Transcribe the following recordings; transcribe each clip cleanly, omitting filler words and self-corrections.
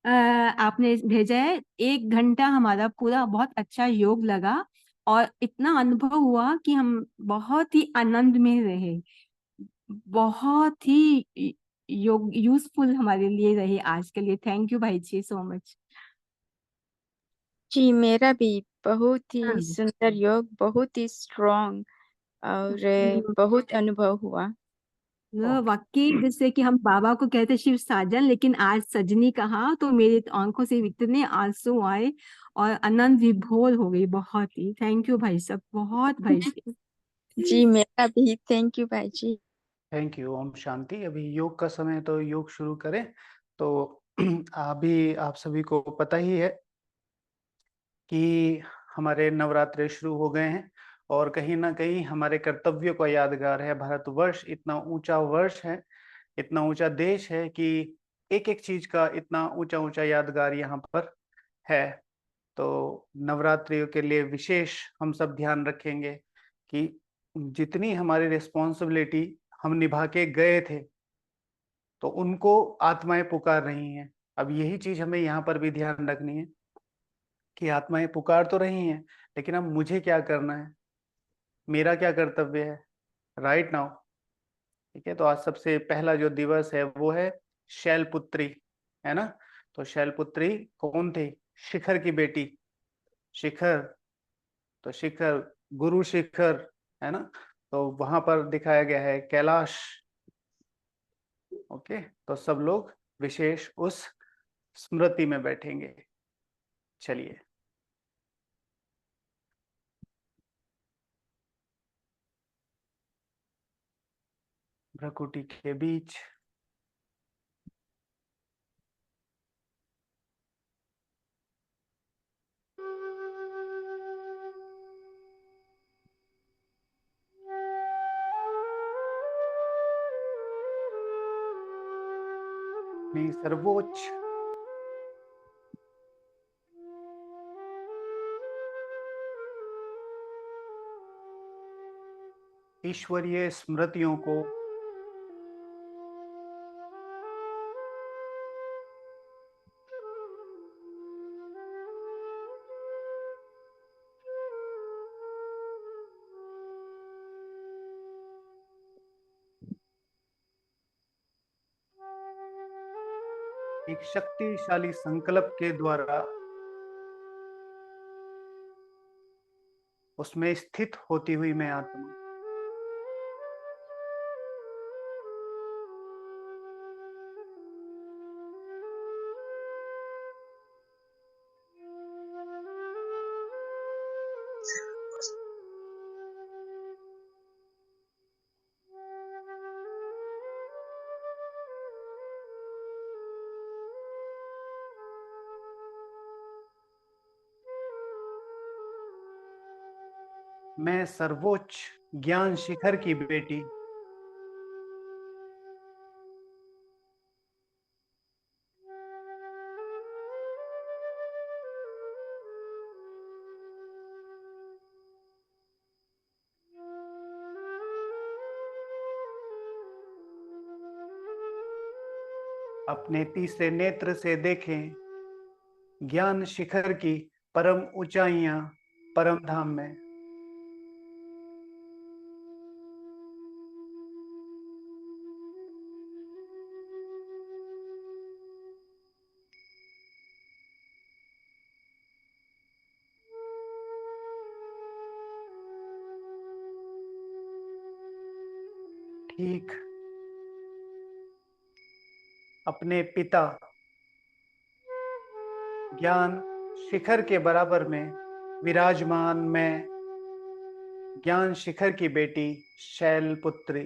आपने भेजा है। 1 घंटा हमारा पूरा बहुत अच्छा योग लगा, और इतना अनुभव हुआ कि हम बहुत ही आनंद में रहे। बहुत ही योग यूजफुल हमारे लिए रहे आज के लिए। थैंक यू भाई जी, सो मच। जी मेरा भी बहुत ही हाँ। सुंदर योग, बहुत ही स्ट्रॉन्ग, और बहुत अनुभव हुआ। ओके। वाकई जैसे कि हम बाबा को कहते शिव साजन, लेकिन आज सजनी कहा तो मेरे आंखों से इतने आंसू आए और आनंद विभोर हो गई। बहुत ही थैंक यू भाई साहब, बहुत भाई जी। जी मेरा भी थैंक यू भाई जी। Thank you. ओम शांति। अभी योग का समय है, तो योग शुरू करें। तो अभी आप सभी को पता ही है कि हमारे नवरात्रे शुरू हो गए हैं, और कहीं ना कहीं हमारे कर्तव्यों का यादगार है। भारतवर्ष इतना ऊंचा वर्ष है, इतना ऊंचा देश है कि एक एक चीज का इतना ऊंचा ऊंचा यादगार यहाँ पर है। तो नवरात्रियों के लिए विशेष हम सब ध्यान रखेंगे कि जितनी हमारी रिस्पॉन्सिबिलिटी हम निभा के गए थे, तो उनको आत्माएं पुकार रही हैं। अब यही चीज हमें यहाँ पर भी ध्यान रखनी है कि आत्माएं पुकार तो रही हैं, लेकिन अब मुझे क्या करना है, मेरा क्या कर्तव्य है राइट नाउ। ठीक है। तो आज सबसे पहला जो दिवस है वो है शैलपुत्री, है ना। तो शैलपुत्री कौन थी? शिखर की बेटी। शिखर, तो शिखर, गुरु शिखर, है ना। तो वहां पर दिखाया गया है कैलाश। ओके। तो सब लोग विशेष उस स्मृति में बैठेंगे। चलिए। भ्रकुटी के बीच अपनी सर्वोच्च ईश्वरीय स्मृतियों को एक शक्तिशाली संकल्प के द्वारा उसमें स्थित होती हुई मैं आत्मा मैं सर्वोच्च ज्ञान शिखर की बेटी अपने तीसरे नेत्र से देखें ज्ञान शिखर की परम ऊंचाइयां परम धाम में। ठीक अपने पिता ज्ञान शिखर के बराबर में विराजमान मैं ज्ञान शिखर की बेटी शैलपुत्री,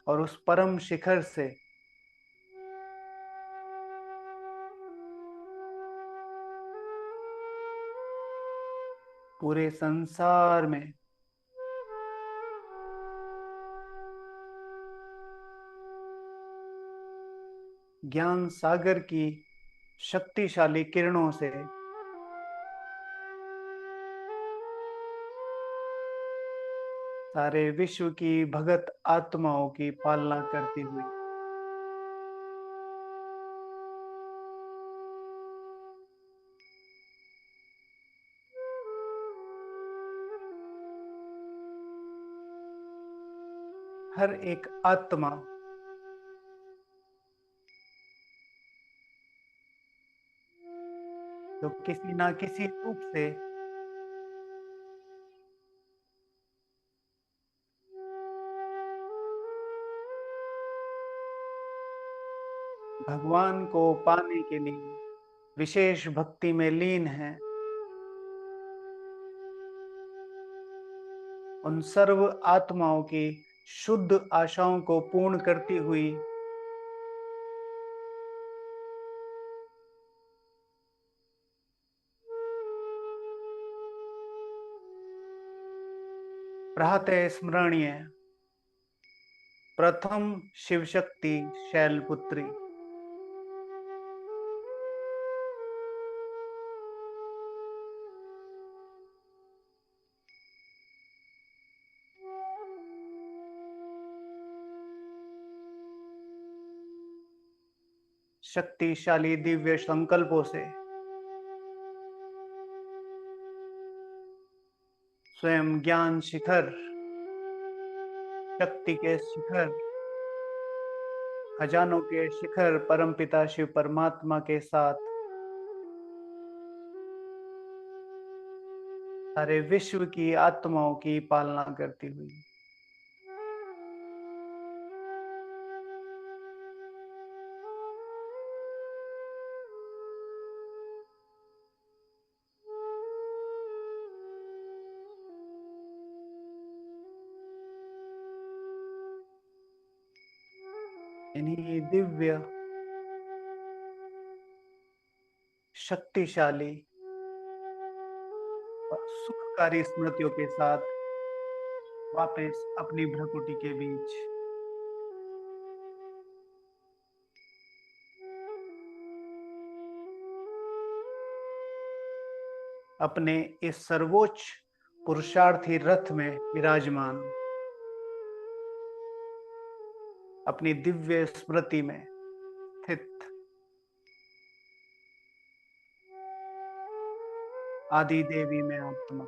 और उस परम शिखर से पूरे संसार में ज्ञान सागर की शक्तिशाली किरणों से . सारे विश्व की भगत आत्माओं की पालना करती हुई, हर एक आत्मा जो किसी ना किसी रूप से भगवान को पाने के लिए विशेष भक्ति में लीन है, उन सर्व आत्माओं की शुद्ध आशाओं को पूर्ण करती हुई प्रातः स्मरणीय प्रथम शिव शक्ति शैलपुत्री, शक्तिशाली दिव्य संकल्पों से स्वयं ज्ञान शिखर, शक्ति के शिखर, खजानों के शिखर परमपिता शिव परमात्मा के साथ सारे विश्व की आत्माओं की पालना करती हुई, इन्हीं दिव्य शक्तिशाली और सुखकारी स्मृतियों के साथ वापस अपनी भ्रकुटी के बीच अपने इस सर्वोच्च पुरुषार्थी रथ में विराजमान, अपनी दिव्य स्मृति में स्थित आदि देवी में आत्मा,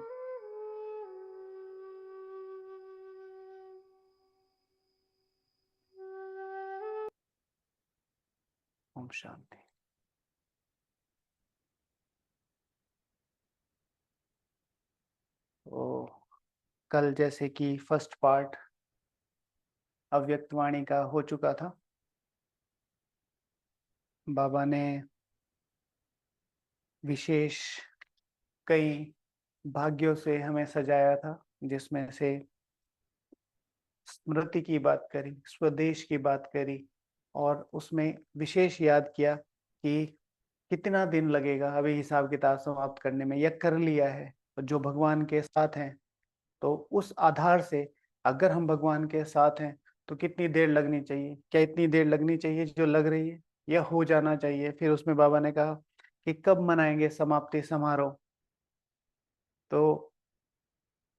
ओम शांति। तो कल जैसे कि फर्स्ट पार्ट अव्यक्त वाणी का हो चुका था, बाबा ने विशेष कई भाग्यों से हमें सजाया था, जिसमें से स्मृति की बात करी, स्वदेश की बात करी, और उसमें विशेष याद किया कि कितना दिन लगेगा अभी हिसाब किताब समाप्त करने में, यह कर लिया है और जो भगवान के साथ हैं, तो उस आधार से अगर हम भगवान के साथ हैं तो कितनी देर लगनी चाहिए, क्या इतनी देर लगनी चाहिए जो लग रही है, या हो जाना चाहिए। फिर उसमें बाबा ने कहा कि कब मनाएंगे समाप्ति समारोह, तो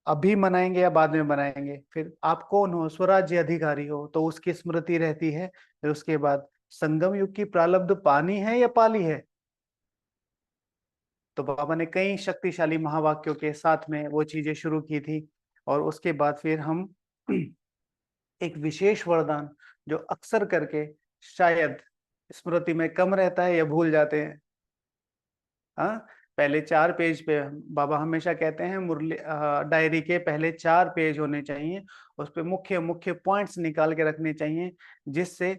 अभी मनाएंगे या बाद में मनाएंगे। फिर आप कौन हो, स्वराज्य अधिकारी हो, तो उसकी स्मृति रहती है। फिर उसके बाद संगम युग की प्रारब्ध पानी है या पाली है, तो बाबा ने कई शक्तिशाली महावाक्यों के साथ में वो चीजें शुरू की थी। और उसके बाद फिर हम एक विशेष वरदान जो अक्सर करके शायद स्मृति में कम रहता है या भूल जाते हैं। हाँ, पहले 4 पेज पे बाबा हमेशा कहते हैं मुरली डायरी के पहले 4 पेज होने चाहिए, उस पे मुख्य मुख्य पॉइंट्स निकाल के रखने चाहिए, जिससे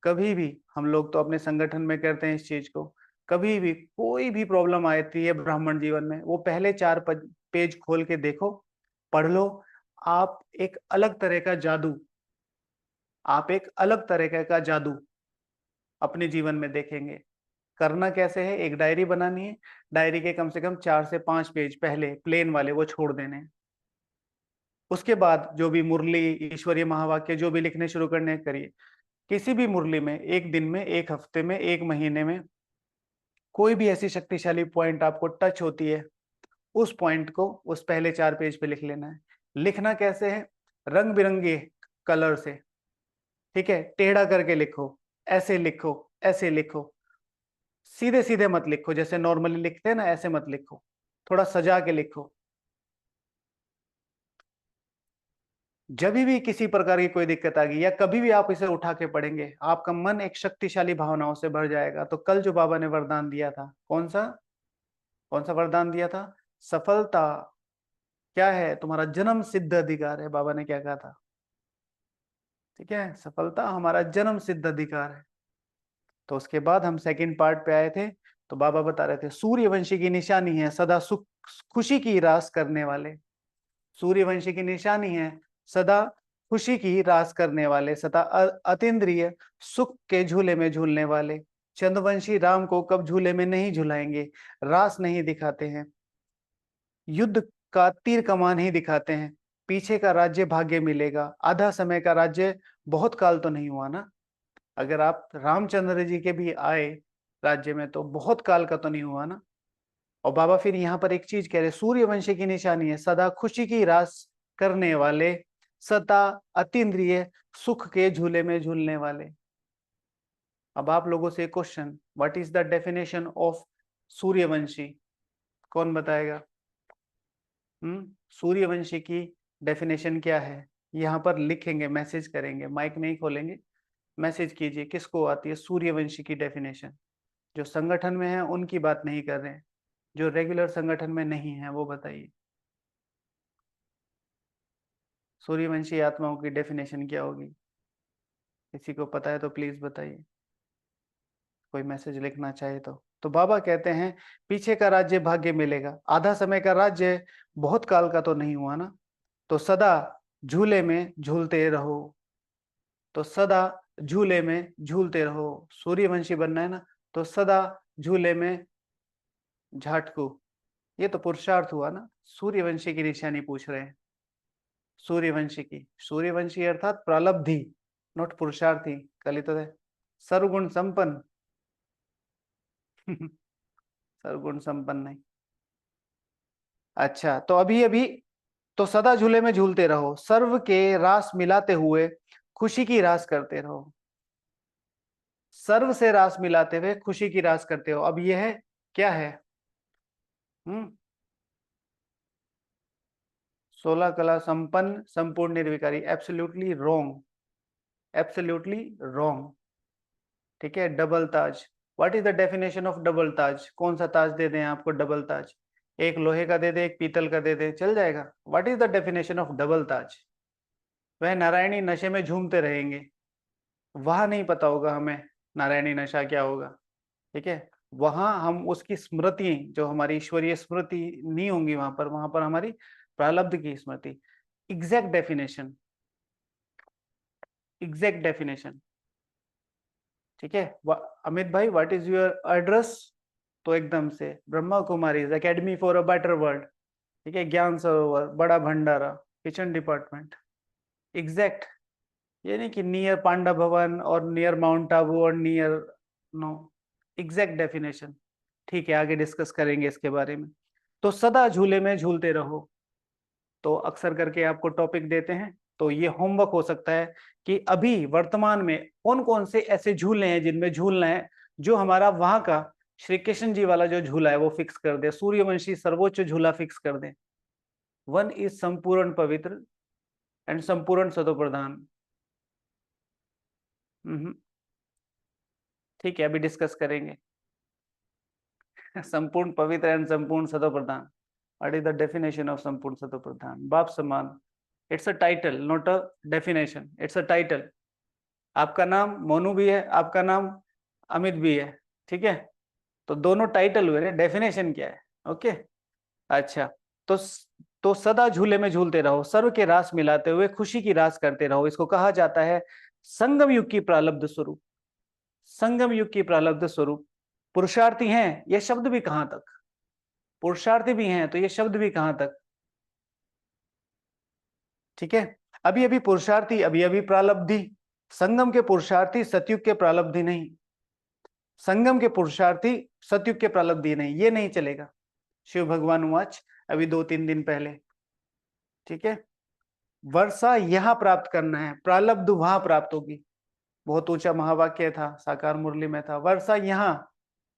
कभी भी हम लोग तो अपने संगठन में करते हैं इस चीज को, कभी भी कोई भी प्रॉब्लम आती है ब्राह्मण जीवन में, वो पहले 4 पेज खोल के देखो, पढ़ लो। आप एक अलग तरह का जादू, आप एक अलग तरह का जादू अपने जीवन में देखेंगे। करना कैसे है, एक डायरी बनानी है, डायरी के कम से कम 4 से 5 पेज पहले प्लेन वाले वो छोड़ देने हैं। उसके बाद जो भी मुरली, ईश्वरीय महावाक्य जो भी लिखने शुरू करने करिए। किसी भी मुरली में एक दिन में, एक हफ्ते में, एक महीने में कोई भी ऐसी शक्तिशाली पॉइंट आपको टच होती है, उस पॉइंट को उस पहले 4 पेज पे लिख लेना है। लिखना कैसे है, रंग बिरंगे कलर से, ठीक है, टेढ़ा करके लिखो, ऐसे लिखो, ऐसे लिखो, सीधे सीधे मत लिखो जैसे नॉर्मली लिखते हैं ना, ऐसे मत लिखो, थोड़ा सजा के लिखो। जब भी किसी प्रकार की कोई दिक्कत आ गई या कभी भी आप इसे उठा के पढ़ेंगे, आपका मन एक शक्तिशाली भावनाओं से भर जाएगा। तो कल जो बाबा ने वरदान दिया था, कौन सा वरदान दिया था? सफलता क्या है? तुम्हारा जन्म सिद्ध अधिकार है। बाबा ने क्या कहा था? ठीक है, सफलता हमारा जन्म सिद्ध अधिकार है। तो उसके बाद हम सेकंड पार्ट पे आए थे, तो बाबा बता रहे थे सूर्यवंशी की निशानी है सदा सुख खुशी की रास करने वाले। सूर्यवंशी की निशानी है सदा खुशी की रास करने वाले, सदा अतीन्द्रिय सुख के झूले में झूलने वाले। चंद्रवंशी राम को कब झूले में नहीं झुलाएंगे, रास नहीं दिखाते हैं, युद्ध का तीर कमान ही दिखाते हैं। पीछे का राज्य भाग्य मिलेगा, आधा समय का राज्य बहुत काल तो नहीं हुआ ना। अगर आप रामचंद्र जी के भी आए राज्य में तो बहुत काल का तो नहीं हुआ ना। और बाबा फिर यहाँ पर एक चीज कह रहे, सूर्यवंशी की निशानी है सदा खुशी की रास करने वाले, सदा अतीन्द्रिय सुख के झूले में झूलने वाले। अब आप लोगों से question, what is the definition of Suryavanshi? कौन बताएगा? सूर्यवंशी की डेफिनेशन क्या है? यहाँ पर लिखेंगे, मैसेज करेंगे, माइक नहीं खोलेंगे, मैसेज कीजिए किसको आती है सूर्यवंशी की डेफिनेशन। जो संगठन में है उनकी बात नहीं कर रहे हैं, जो रेगुलर संगठन में नहीं है वो बताइए। सूर्यवंशी आत्माओं की डेफिनेशन क्या होगी? किसी को पता है तो प्लीज बताइए, कोई मैसेज लिखना चाहे तो बाबा कहते हैं पीछे का राज्य भाग्य मिलेगा, आधा समय का राज्य बहुत काल का तो नहीं हुआ ना। तो सदा झूले में झूलते रहो, तो सदा झूले में झूलते रहो। सूर्यवंशी बनना है ना, तो सदा झूले में झाटकू। ये तो पुरुषार्थ हुआ ना, सूर्यवंशी की निशानी पूछ रहे हैं। सूर्यवंशी अर्थात प्रालब्धि, नॉट पुरुषार्थी। कलित तो है सर्वगुण संपन्न सर्वगुण संपन्न नहीं। अच्छा, तो अभी अभी तो सदा झूले में झूलते रहो, सर्व के रास मिलाते हुए खुशी की रास करते रहो। सर्व से रास मिलाते हुए खुशी की रास करते हो। अब यह है क्या है? 16 कला संपन्न संपूर्ण निर्विकारी, एब्सोल्युटली रॉन्ग, एब्सोल्युटली रॉन्ग। ठीक है, double taj, what is the definition of double taj? कौन सा ताज दे दें आपको? डबल ताज, एक लोहे का दे दे, एक पीतल का दे दे, चल जाएगा। What is the definition of double taj? वह नारायणी नशे में झूमते रहेंगे, वहां नहीं पता होगा हमें नारायणी नशा क्या होगा। ठीक है, वहां हम उसकी स्मृति, जो हमारी ईश्वरीय स्मृति नहीं होंगी वहां पर हमारी प्रारब्ध की स्मृति। Exact definition, exact definition. ठीक है, अमित भाई व्हाट इज योर एड्रेस? तो एकदम से Brahma Kumari academy for a better world, ठीक है, ज्ञान सरोवर, बड़ा भंडारा, किचन डिपार्टमेंट। एग्जैक्ट, ये नहीं कि नियर पांडा भवन और नियर माउंट आबू और नियर, नो, एग्जैक्ट डेफिनेशन। ठीक है, आगे डिस्कस करेंगे इसके बारे में। तो सदा झूले में झूलते रहो, तो अक्सर करके आपको टॉपिक देते हैं, तो ये होमवर्क हो सकता है कि अभी वर्तमान में कौन कौन से ऐसे झूले हैं जिनमें झूलना है, जो हमारा वहां का श्री कृष्ण जी वाला जो झूला है वो फिक्स कर दे, सूर्यवंशी सर्वोच्च झूला फिक्स कर दे। वन इज संपूर्ण पवित्र एंड संपूर्ण सतोप्रधान। ठीक है, अभी डिस्कस करेंगे। संपूर्ण पवित्र एंड संपूर्ण सतोप्रधान, what is the definition of संपूर्ण सतोप्रधान? बाप समान, it's a title not a definition, it's a title. आपका नाम मोनू भी है, आपका नाम अमित भी है, ठीक है, तो दोनों टाइटल हुए, डेफिनेशन क्या है? ओके, अच्छा, तो तो सदा झूले में झूलते रहो, सर्व के रास मिलाते हुए खुशी की रास करते रहो। इसको कहा जाता है संगम युग की प्रारब्ध स्वरूप। संगम युग की प्रारब्ध स्वरूप। पुरुषार्थी हैं, यह शब्द भी कहां तक? पुरुषार्थी भी हैं तो ये शब्द भी कहां तक? ठीक है, अभी अभी पुरुषार्थी, अभी अभी प्रारब्धि। संगम के पुरुषार्थी, सतयुग के प्रारब्धि नहीं। संगम के पुरुषार्थी, सतयुग के प्रारब्धि नहीं, ये नहीं चलेगा। शिव भगवान वाच, अभी 2-3 दिन पहले। ठीक है, वर्षा यहाँ प्राप्त करना है, प्रालब्ध वहां प्राप्त होगी। बहुत ऊंचा महावाक्य था, साकार मुरली में था, वर्षा यहाँ।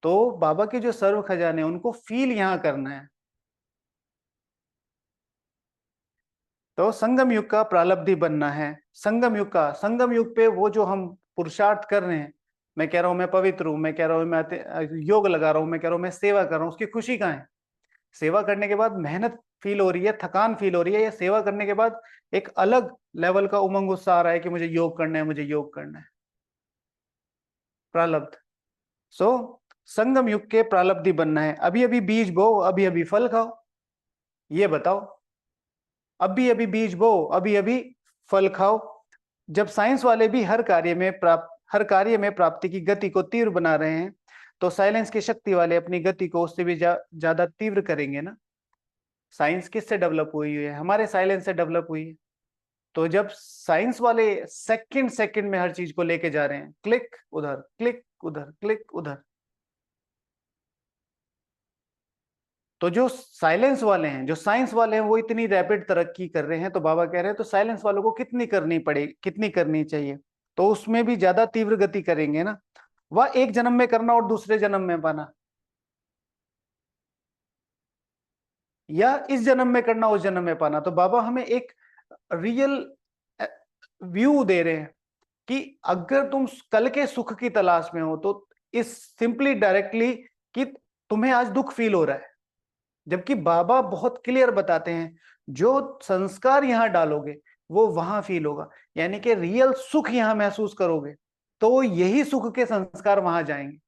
तो बाबा के जो सर्व खजाने उनको फील यहाँ करना है। तो संगम युग का प्रालब्धि बनना है। संगम युग का, संगम युग पे वो जो हम पुरुषार्थ कर रहे हैं, मैं कह रहा हूं मैं पवित्र हूं, मैं कह रहा हूं मैं योग लगा रहा हूं, मैं कह रहा हूं मैं सेवा कर रहा हूं, उसकी खुशी कहाँ है? सेवा करने के बाद मेहनत फील हो रही है, थकान फील हो रही है, या सेवा करने के बाद एक अलग लेवल का उमंग उत्साह आ रहा है कि मुझे योग करना है, मुझे योग करना है? प्रालब्ध। सो संगम युग के प्रालब्धि बनना है। अभी अभी बीज बो, अभी अभी फल खाओ। ये बताओ, अभी अभी बीज बो, अभी अभी फल खाओ। जब साइंस वाले भी हर कार्य में प्राप्ति की गति को तीव्र बना रहे हैं, तो साइलेंस की शक्ति वाले अपनी गति को उससे भी ज्यादा तीव्र करेंगे ना। साइंस किससे डेवलप हुई है? हमारे साइलेंस से डेवलप हुई है। तो जब साइंस वाले सेकंड सेकंड में हर चीज को लेके जा रहे हैं, क्लिक उधर, क्लिक उधर, क्लिक उधर, तो जो साइलेंस वाले हैं, जो साइंस वाले हैं, वो इतनी रैपिड तरक्की कर रहे हैं, तो बाबा कह रहे हैं तो साइलेंस वालों को कितनी करनी पड़ेगी, कितनी करनी चाहिए? तो उसमें भी ज्यादा तीव्र गति करेंगे ना। वह एक जन्म में करना और दूसरे जन्म में पाना, या इस जन्म में करना उस जन्म में पाना। तो बाबा हमें एक रियल व्यू दे रहे हैं कि अगर तुम कल के सुख की तलाश में हो, तो इस सिंपली डायरेक्टली कि तुम्हें आज दुख फील हो रहा है, जबकि बाबा बहुत क्लियर बताते हैं जो संस्कार यहां डालोगे वो वहां फील होगा, यानी कि रियल सुख यहां महसूस करोगे, तो यही सुख के संस्कार वहां जाएंगे।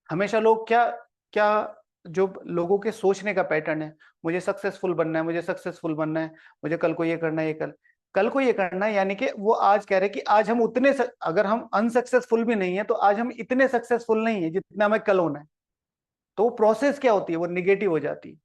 हमेशा लोग क्या क्या जो लोगों के सोचने का पैटर्न है, मुझे सक्सेसफुल बनना है, मुझे सक्सेसफुल बनना है, मुझे कल को ये करना है, ये कल को ये करना है, यानी कि वो आज कह रहे हैं कि आज हम उतने अगर हम अनसक्सेसफुल भी नहीं है, तो आज हम इतने सक्सेसफुल नहीं है जितना हमें कल होना है। तो वो प्रोसेस क्या होती है? वो निगेटिव हो जाती है।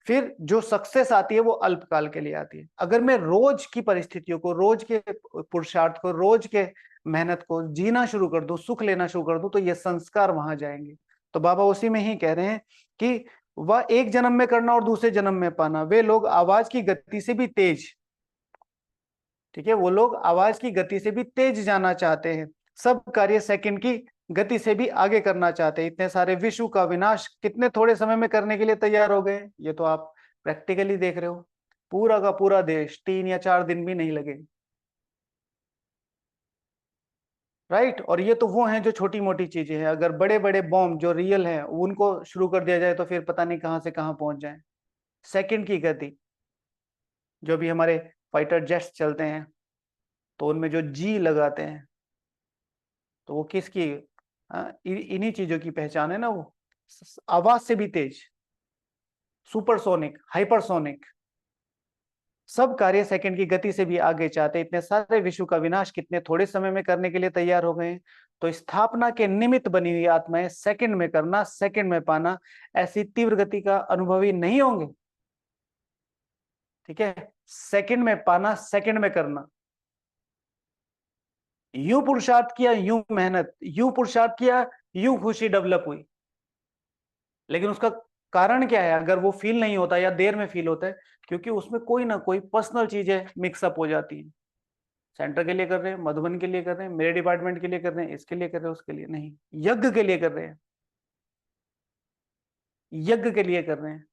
फिर जो सक्सेस आती है वो अल्पकाल के लिए आती है। अगर मैं रोज की परिस्थितियों को, रोज के पुरुषार्थ को, रोज के मेहनत को जीना शुरू कर दूं, सुख लेना शुरू कर दूं, तो ये संस्कार वहां जाएंगे। तो बाबा उसी में ही कह रहे हैं कि वह एक जन्म में करना और दूसरे जन्म में पाना। वे लोग आवाज की गति से भी तेज, ठीक है, वो लोग आवाज की गति से भी तेज जाना चाहते हैं, सब कार्य सेकंड की गति से भी आगे करना चाहते हैं। इतने सारे विश्व का विनाश कितने थोड़े समय में करने के लिए तैयार हो गए, ये तो आप प्रैक्टिकली देख रहे हो। पूरा का पूरा देश 3 या 4 दिन भी नहीं लगे, राइट। और ये तो वो हैं जो छोटी मोटी चीजें हैं। अगर बड़े बड़े बॉम्ब जो रियल हैं उनको शुरू कर दिया जाए, तो फिर पता नहीं कहां से कहां पहुंच जाए। सेकंड की गति, जो भी हमारे फाइटर जेट्स चलते हैं, तो उनमें जो जी लगाते हैं, तो वो किसकी इन्हीं चीजों की पहचान है ना। वो आवाज से भी तेज, सुपरसोनिक, हाइपरसोनिक, सब कार्य सेकंड की गति से भी आगे चाहते। इतने सारे विश्व का विनाश कितने थोड़े समय में करने के लिए तैयार हो गए। तो स्थापना के निमित्त बनी हुई आत्माएं सेकंड में करना, सेकंड में पाना, ऐसी तीव्र गति का अनुभवी नहीं होंगे, ठीक है। सेकंड में पाना, सेकंड में करना। यूं पुरुषार्थ किया, यूं मेहनत, यूं पुरुषार्थ किया, यूं खुशी डेवलप हुई। लेकिन उसका कारण क्या है? अगर वो फील नहीं होता या देर में फील होता है, क्योंकि उसमें कोई ना कोई पर्सनल चीजें मिक्सअप हो जाती हैं। सेंटर के लिए कर रहे हैं, मधुबन के लिए कर रहे हैं, मेरे डिपार्टमेंट के लिए कर रहे हैं, इसके लिए कर रहे हैं, उसके लिए नहीं, यज्ञ के लिए कर रहे हैं, यज्ञ के लिए कर रहे हैं,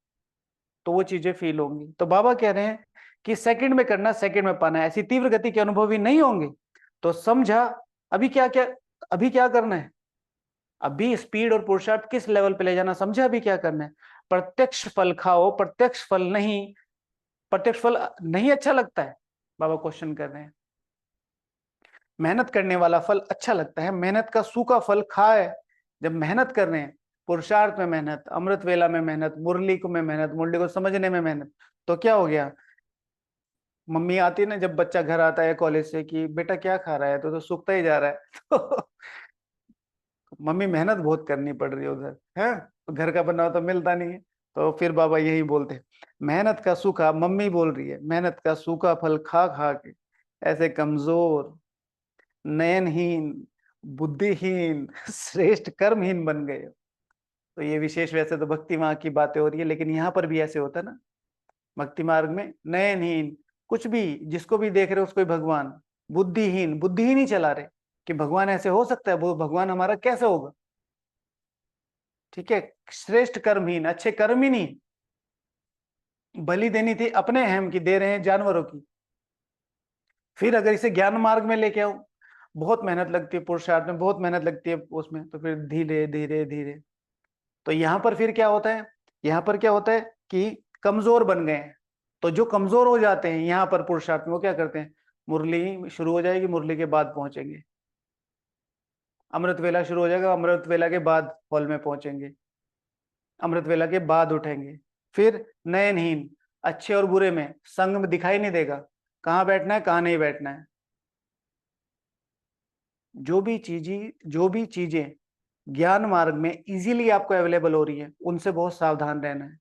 तो वो चीजें फील होंगी। तो बाबा कह रहे हैं कि सेकंड में करना, सेकंड में पाना, ऐसी तीव्र गति के अनुभवी नहीं होंगे। तो समझा अभी क्या क्या, अभी क्या करना है? अभी स्पीड और पुरुषार्थ किस लेवल पे ले जाना, समझा अभी क्या करना है? प्रत्यक्ष फल खाओ, प्रत्यक्ष फल नहीं, प्रत्यक्ष फल नहीं अच्छा लगता है? बाबा क्वेश्चन कर रहे हैं। मेहनत करने वाला फल अच्छा लगता है, मेहनत का सूखा फल खाए। जब मेहनत कर रहे हैं, पुरुषार्थ में मेहनत, अमृत वेला में मेहनत, मुरली को में मेहनत, मुरली को समझने में मेहनत, तो क्या हो गया? मम्मी आती है ना जब बच्चा घर आता है कॉलेज से कि बेटा क्या खा रहा है, तो सूखता ही जा रहा है तो मम्मी मेहनत बहुत करनी पड़ रही है उधर, है तो घर का बना हुआ तो मिलता नहीं है। तो फिर बाबा यही बोलते हैं, मेहनत का सूखा, मम्मी बोल रही है, मेहनत का सूखा फल खा खा के ऐसे कमजोर, नयनहीन, बुद्धिहीन, श्रेष्ठ कर्महीन बन गए। तो ये विशेष वैसे तो भक्ति मार्ग की बातें हो रही है, लेकिन यहाँ पर भी ऐसे होता है ना, भक्ति मार्ग में नयनहीन, कुछ भी जिसको भी देख रहे हो उसको ही भगवान, बुद्धिहीन, बुद्धिहीन ही चला रहे कि भगवान ऐसे हो सकता है, वो भगवान हमारा कैसे होगा। ठीक है, श्रेष्ठ कर्महीन, अच्छे कर्म ही नहीं, बलि देनी थी अपने अहम की, दे रहे हैं जानवरों की। फिर अगर इसे ज्ञान मार्ग में लेके आओ, बहुत मेहनत लगती है, पुरुषार्थ में बहुत मेहनत लगती है उसमें, तो फिर धीरे धीरे धीरे, तो यहाँ पर फिर क्या होता है, यहाँ पर क्या होता है कि कमजोर बन गए हैं। तो जो कमजोर हो जाते हैं यहाँ पर पुरुषार्थ में, वो क्या करते हैं, मुरली शुरू हो जाएगी, मुरली के बाद पहुंचेंगे, अमृत वेला शुरू हो जाएगा, अमृत वेला के बाद हॉल में पहुंचेंगे, अमृत वेला के बाद उठेंगे। फिर नयनहीन, अच्छे और बुरे में संग में दिखाई नहीं देगा, कहाँ बैठना है कहाँ नहीं बैठना है। जो भी चीजें ज्ञान मार्ग में इजीली आपको अवेलेबल हो रही है, उनसे बहुत सावधान रहना है।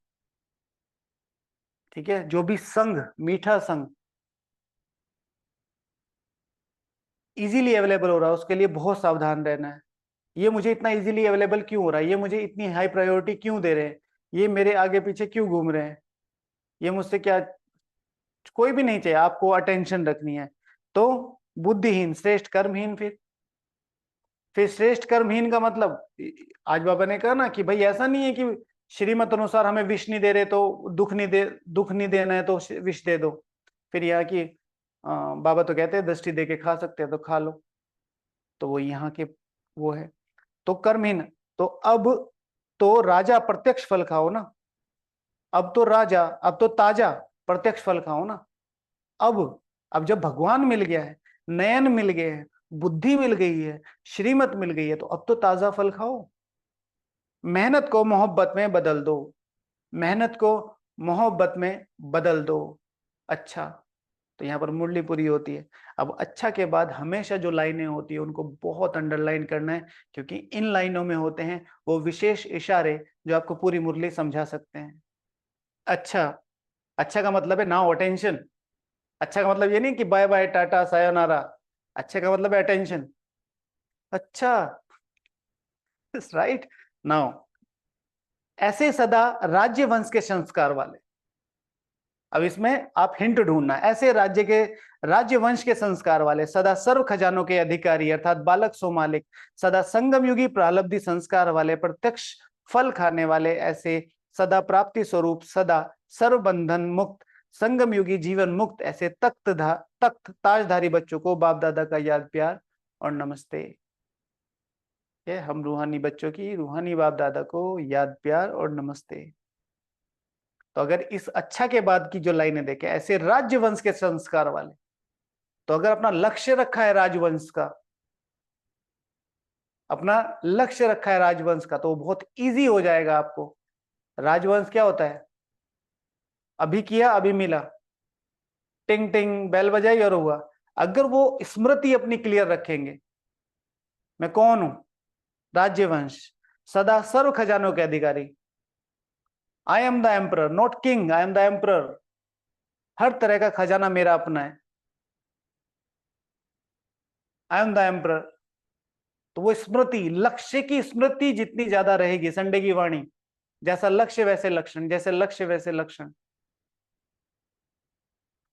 ठीक है, जो भी संग, मीठा संग इजीली अवेलेबल हो रहा है, उसके लिए बहुत सावधान रहना है। ये मुझे इतना इजीली अवेलेबल क्यों हो रहा है, ये मुझे इतनी हाई प्रायोरिटी क्यों दे रहे हैं, ये मेरे आगे पीछे क्यों घूम रहे हैं, ये मुझसे क्या, कोई भी नहीं चाहिए, आपको अटेंशन रखनी है। तो बुद्धिहीन, श्रेष्ठ कर्महीन, फिर श्रेष्ठ कर्महीन का मतलब, आज बाबा ने कहा ना कि भाई ऐसा नहीं है कि श्रीमत अनुसार हमें विष नहीं दे रहे तो दुख नहीं देना है तो विष दे दो। फिर यहाँ की बाबा तो कहते हैं दृष्टि दे के खा सकते हैं तो खा लो, तो वो यहाँ के वो है। तो कर्महीन, तो अब तो राजा प्रत्यक्ष फल खाओ ना, अब तो राजा, अब तो ताजा प्रत्यक्ष फल खाओ ना। अब जब भगवान मिल गया है, नयन मिल गए हैं, बुद्धि मिल गई है, श्रीमत मिल गई है, तो अब तो ताजा फल खाओ। मेहनत को मोहब्बत में बदल दो, मेहनत को मोहब्बत में बदल दो। अच्छा, तो यहाँ पर मुरली पूरी होती है। अब अच्छा के बाद हमेशा जो लाइनें होती है उनको बहुत अंडरलाइन करना है, क्योंकि इन लाइनों में होते हैं वो विशेष इशारे जो आपको पूरी मुरली समझा सकते हैं। अच्छा, अच्छा का मतलब है नाउ अटेंशन। अच्छा का मतलब ये नहीं कि बाय बाय टाटा सायोनारा, अच्छे का मतलब है अटेंशन। अच्छा, राइट नाउ, ऐसे सदा राज्य वंश के संस्कार वाले, अब इसमें आप हिंट ढूंढना, ऐसे राज्य वंश के संस्कार वाले, सदा सर्व खजानों के अधिकारी अर्थात बालक सो मालिक, सदा संगम युगी प्रालब्धि संस्कार वाले, प्रत्यक्ष फल खाने वाले, ऐसे सदा प्राप्ति स्वरूप, सदा सर्व बंधन मुक्त, संगम युगी जीवन मुक्त, ऐसे तख्त ताजधारी बच्चों को बाप दादा का याद प्यार और नमस्ते। ये हम रूहानी बच्चों की रूहानी बाप दादा को याद प्यार और नमस्ते। तो अगर इस अच्छा के बाद की जो लाइनें देखें, ऐसे राजवंश के संस्कार वाले, तो अगर अपना लक्ष्य रखा है राजवंश का, अपना लक्ष्य रखा है राजवंश का, तो बहुत इजी हो जाएगा आपको। राजवंश क्या होता है, अभी किया अभी मिला, टिंग टिंग बेल बजाई और हुआ। अगर वो स्मृति अपनी क्लियर रखेंगे, मैं कौन हूं, राज्यवंश, सदा सर्व खजानों के अधिकारी, I am the emperor not king, I am the emperor, हर तरह का खजाना मेरा अपना है, आई एम द एम्परर। तो वो स्मृति, लक्ष्य की स्मृति जितनी ज्यादा रहेगी, संडे की वाणी, जैसा लक्ष्य वैसे लक्षण, जैसे लक्ष्य वैसे लक्षण।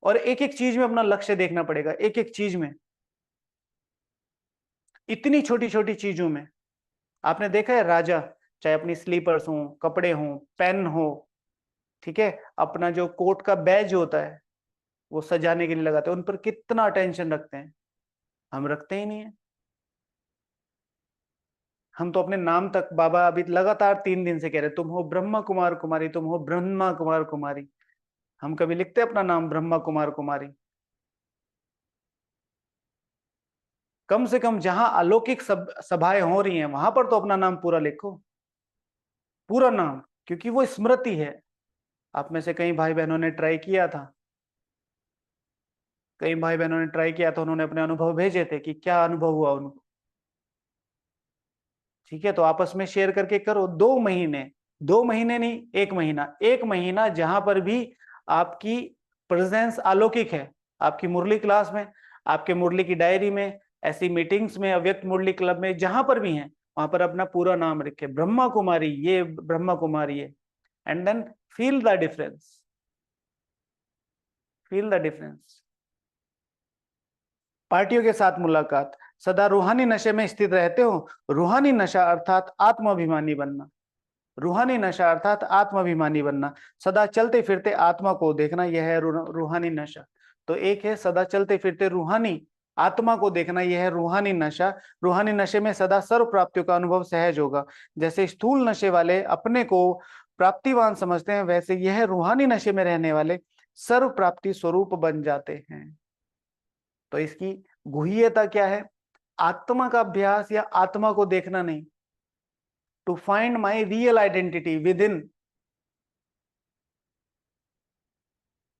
और एक एक चीज में अपना लक्ष्य देखना पड़ेगा, एक एक चीज में, इतनी छोटी छोटी चीजों में। आपने देखा है राजा, चाहे अपनी स्लीपर्स हो, कपड़े हो, पेन हो, ठीक है, अपना जो कोट का बैज होता है वो सजाने के लिए लगाते हैं, उन पर कितना अटेंशन रखते हैं, हम रखते ही नहीं है। हम तो अपने नाम तक, बाबा अभी लगातार 3 दिन से कह रहे तुम हो ब्रह्मा कुमार कुमारी, तुम हो ब्रह्मा कुमार कुमारी। हम कभी लिखते अपना नाम ब्रह्मा कुमार कुमारी? कम से कम जहां अलौकिक सभाएं हो रही हैं वहां पर तो अपना नाम पूरा लिखो, पूरा नाम, क्योंकि वो स्मृति है। आप में से कई भाई बहनों ने ट्राई किया था, कई भाई बहनों ने ट्राई किया था, उन्होंने अपने अनुभव भेजे थे कि क्या अनुभव हुआ उनको। ठीक है, तो आपस में शेयर करके करो। 2 महीने, 2 महीने नहीं, 1 महीना, 1 महीना जहां पर भी आपकी प्रेजेंस अलौकिक है, आपकी मुरली क्लास में, आपके मुरली की डायरी में, ऐसी मीटिंग्स में, अव्यक्त मुरली क्लब में, जहां पर भी हैं, वहां पर अपना पूरा नाम लिखे, ब्रह्मा कुमारी, ये ब्रह्मा कुमारी है, and then feel the difference, feel the difference. पार्टियों के साथ मुलाकात, सदा रूहानी नशे में स्थित रहते हो। रूहानी नशा अर्थात आत्माभिमानी बनना, रूहानी नशा अर्थात आत्माभिमानी बनना, सदा चलते फिरते आत्मा को देखना, यह है रूहानी नशा। तो एक है सदा चलते फिरते रूहानी आत्मा को देखना, यह है रूहानी नशा। रूहानी नशे में सदा सर्व प्राप्तियों का अनुभव सहज होगा। जैसे स्थूल नशे वाले अपने को प्राप्तिवान समझते हैं, वैसे यह रूहानी नशे में रहने वाले सर्व प्राप्ति स्वरूप बन जाते हैं। तो इसकी गुह्यता क्या है? आत्मा का अभ्यास या आत्मा को देखना नहीं, to find my real identity within.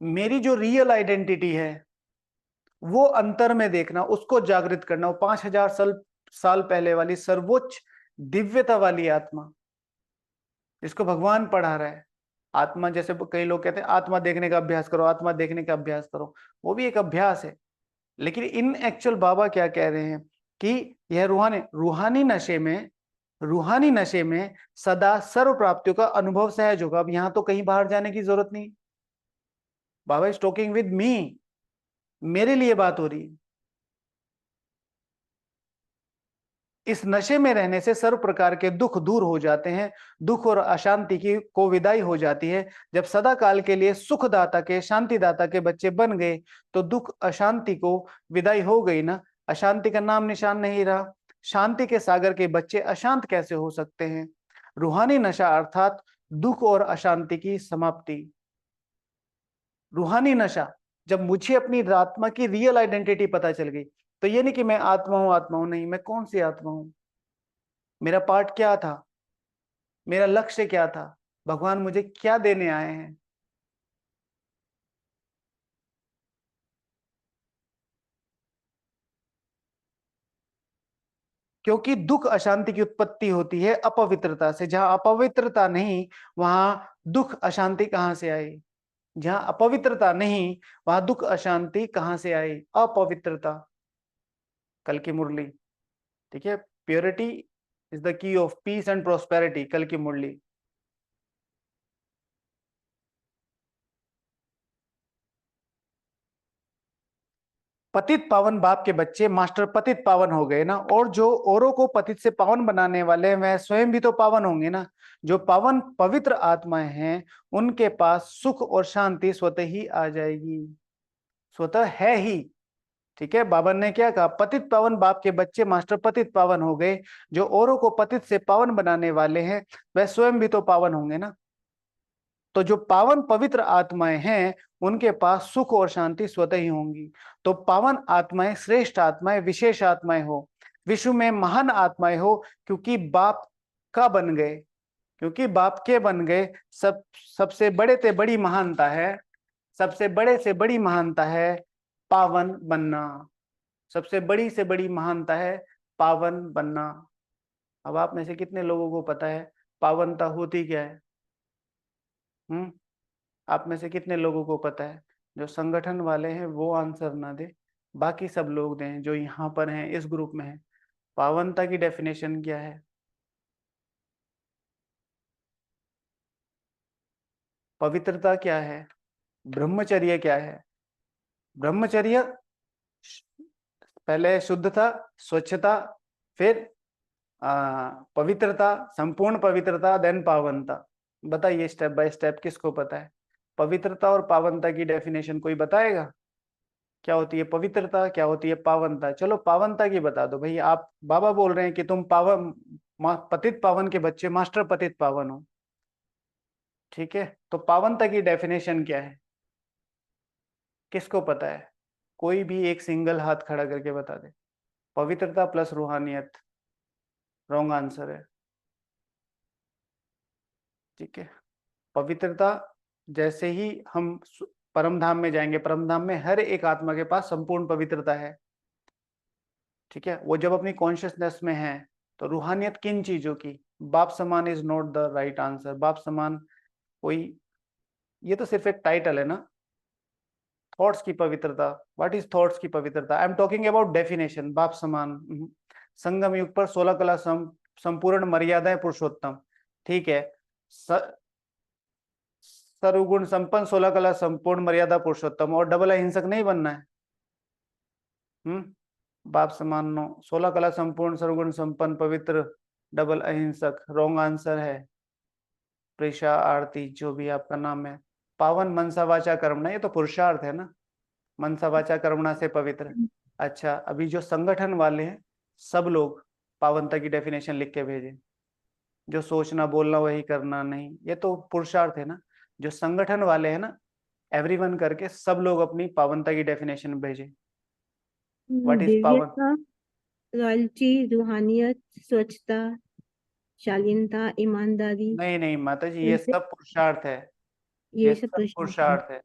मेरी जो रियल आइडेंटिटी है वो अंतर में देखना, उसको जागृत करना। वो 5000 साल पहले वाली सर्वोच्च दिव्यता वाली आत्मा जिसको भगवान पढ़ा रहा है। आत्मा, जैसे कई लोग कहते हैं आत्मा देखने का अभ्यास करो, आत्मा देखने का अभ्यास करो, वो भी एक अभ्यास है। लेकिन इन एक्चुअल बाबा क्या कह रहे हैं कि यह रूहानी नशे में सदा सर्व प्राप्तियों का अनुभव सहज होगा। अब यहां तो कहीं बाहर जाने की जरूरत नहीं, बाबा इज टॉकिंग विद मी, मेरे लिए बात हो रही है। इस नशे में रहने से सर्व प्रकार के दुख दूर हो जाते हैं, दुख और अशांति की को विदाई हो जाती है। जब सदा काल के लिए सुखदाता के, शांतिदाता के बच्चे बन गए तो दुख अशांति को विदाई हो गई ना, अशांति का नाम निशान नहीं रहा। शांति के सागर के बच्चे अशांत कैसे हो सकते हैं? रूहानी नशा अर्थात दुख और अशांति की समाप्ति। रूहानी नशा, जब मुझे अपनी आत्मा की रियल आइडेंटिटी पता चल गई, तो ये नहीं कि मैं आत्मा हूं नहीं, मैं कौन सी आत्मा हूं, मेरा पार्ट क्या था, मेरा लक्ष्य क्या था, भगवान मुझे क्या देने आए हैं। क्योंकि दुख अशांति की उत्पत्ति होती है अपवित्रता से। जहां अपवित्रता नहीं वहां दुख अशांति कहां से आई? जहां अपवित्रता नहीं वहां दुख अशांति कहां से आई? अपवित्रता। कल की मुरली, ठीक है, purity is the key of peace and prosperity, कल की मुरली। पतित पावन बाप के बच्चे मास्टर पतित पावन हो गए ना, और जो औरों को पतित से पावन बनाने वाले हैं वह स्वयं भी तो पावन होंगे ना। जो पावन पवित्र आत्माएं हैं उनके पास सुख और शांति स्वतः ही आ जाएगी, स्वतः है ही। ठीक है, बाबा ने क्या कहा? पतित पावन बाप के बच्चे मास्टर पतित पावन हो गए, जो औरों को पतित से पावन बनाने वाले हैं वह स्वयं भी तो पावन होंगे ना। तो जो पावन पवित्र आत्माएं हैं उनके पास सुख और शांति स्वतः ही होंगी। तो पावन आत्माएं, श्रेष्ठ आत्माएं, विशेष आत्माएं हो, विश्व में महान आत्माएं हो, क्योंकि बाप का बन गए, क्योंकि बाप के बन गए। सबसे बड़े से बड़ी महानता है, सबसे बड़े से बड़ी महानता है पावन बनना। सबसे बड़ी से बड़ी महानता है पावन बनना। अब आप में से कितने लोगों को पता है पावनता होती क्या है? आप में से कितने लोगों को पता है? जो संगठन वाले हैं वो आंसर ना दे, बाकी सब लोग दें जो यहाँ पर हैं, इस ग्रुप में हैं। पावनता की डेफिनेशन क्या है? पवित्रता क्या है? ब्रह्मचर्य क्या है? ब्रह्मचर्य पहले शुद्धता, स्वच्छता, फिर पवित्रता, संपूर्ण पवित्रता, देन पावनता। बताइए स्टेप बाय स्टेप किसको पता है? पवित्रता और पावनता की डेफिनेशन कोई बताएगा? क्या होती है पवित्रता, क्या होती है पावनता? चलो पावनता की बता दो भाई। आप बाबा बोल रहे हैं कि तुम पावन, पतित पावन के बच्चे मास्टर पतित पावन हो, ठीक है, तो पावनता की डेफिनेशन क्या है? किसको पता है? कोई भी एक सिंगल हाथ खड़ा करके बता दे। पवित्रता प्लस रूहानियत, रॉन्ग आंसर है। ठीक है, पवित्रता, जैसे ही हम परम धाम में जाएंगे, परम धाम में हर एक आत्मा के पास संपूर्ण पवित्रता है। ठीक है, वो जब अपनी कॉन्शियसनेस में है तो रूहानियत किन चीजों की? बाप समान is not the right answer. बाप समान कोई, ये तो सिर्फ एक टाइटल है ना। थॉट्स की पवित्रता, व्हाट इज थॉट्स की पवित्रता? I am talking about definition. बाप समान, संगम युग पर 16 कला सम संपूर्ण मर्यादा है पुरुषोत्तम, ठीक है। सर्वगुण संपन्न, 16 कला संपूर्ण मर्यादा पुरुषोत्तम, और डबल अहिंसक नहीं बनना है। बाप समान नो, 16 कला संपूर्ण सर्वगुण संपन्न पवित्र डबल अहिंसक, रॉन्ग आंसर है। प्रेषा आरती जो भी आपका नाम है। पावन मनसा वाचा कर्मणा, ये तो पुरुषार्थ है ना, मनसा वाचा कर्मणा से पवित्र। अच्छा, अभी जो संगठन वाले हैं सब लोग पावनता की डेफिनेशन लिख के भेजें। जो सोचना बोलना वही करना नहीं, ये तो पुरुषार्थ है ना। जो संगठन वाले हैं ना, एवरीवन करके सब लोग अपनी पावनता की डेफिनेशन भेजें। व्हाट इज पावन? दिव्यता, रॉयल्टी, रूहानियत, स्वच्छता, शालीनता, ईमानदारी, नहीं नहीं माता जी, ये ऐसे सब पुरुषार्थ है, ये ये सब सब पुरुषार्थ है।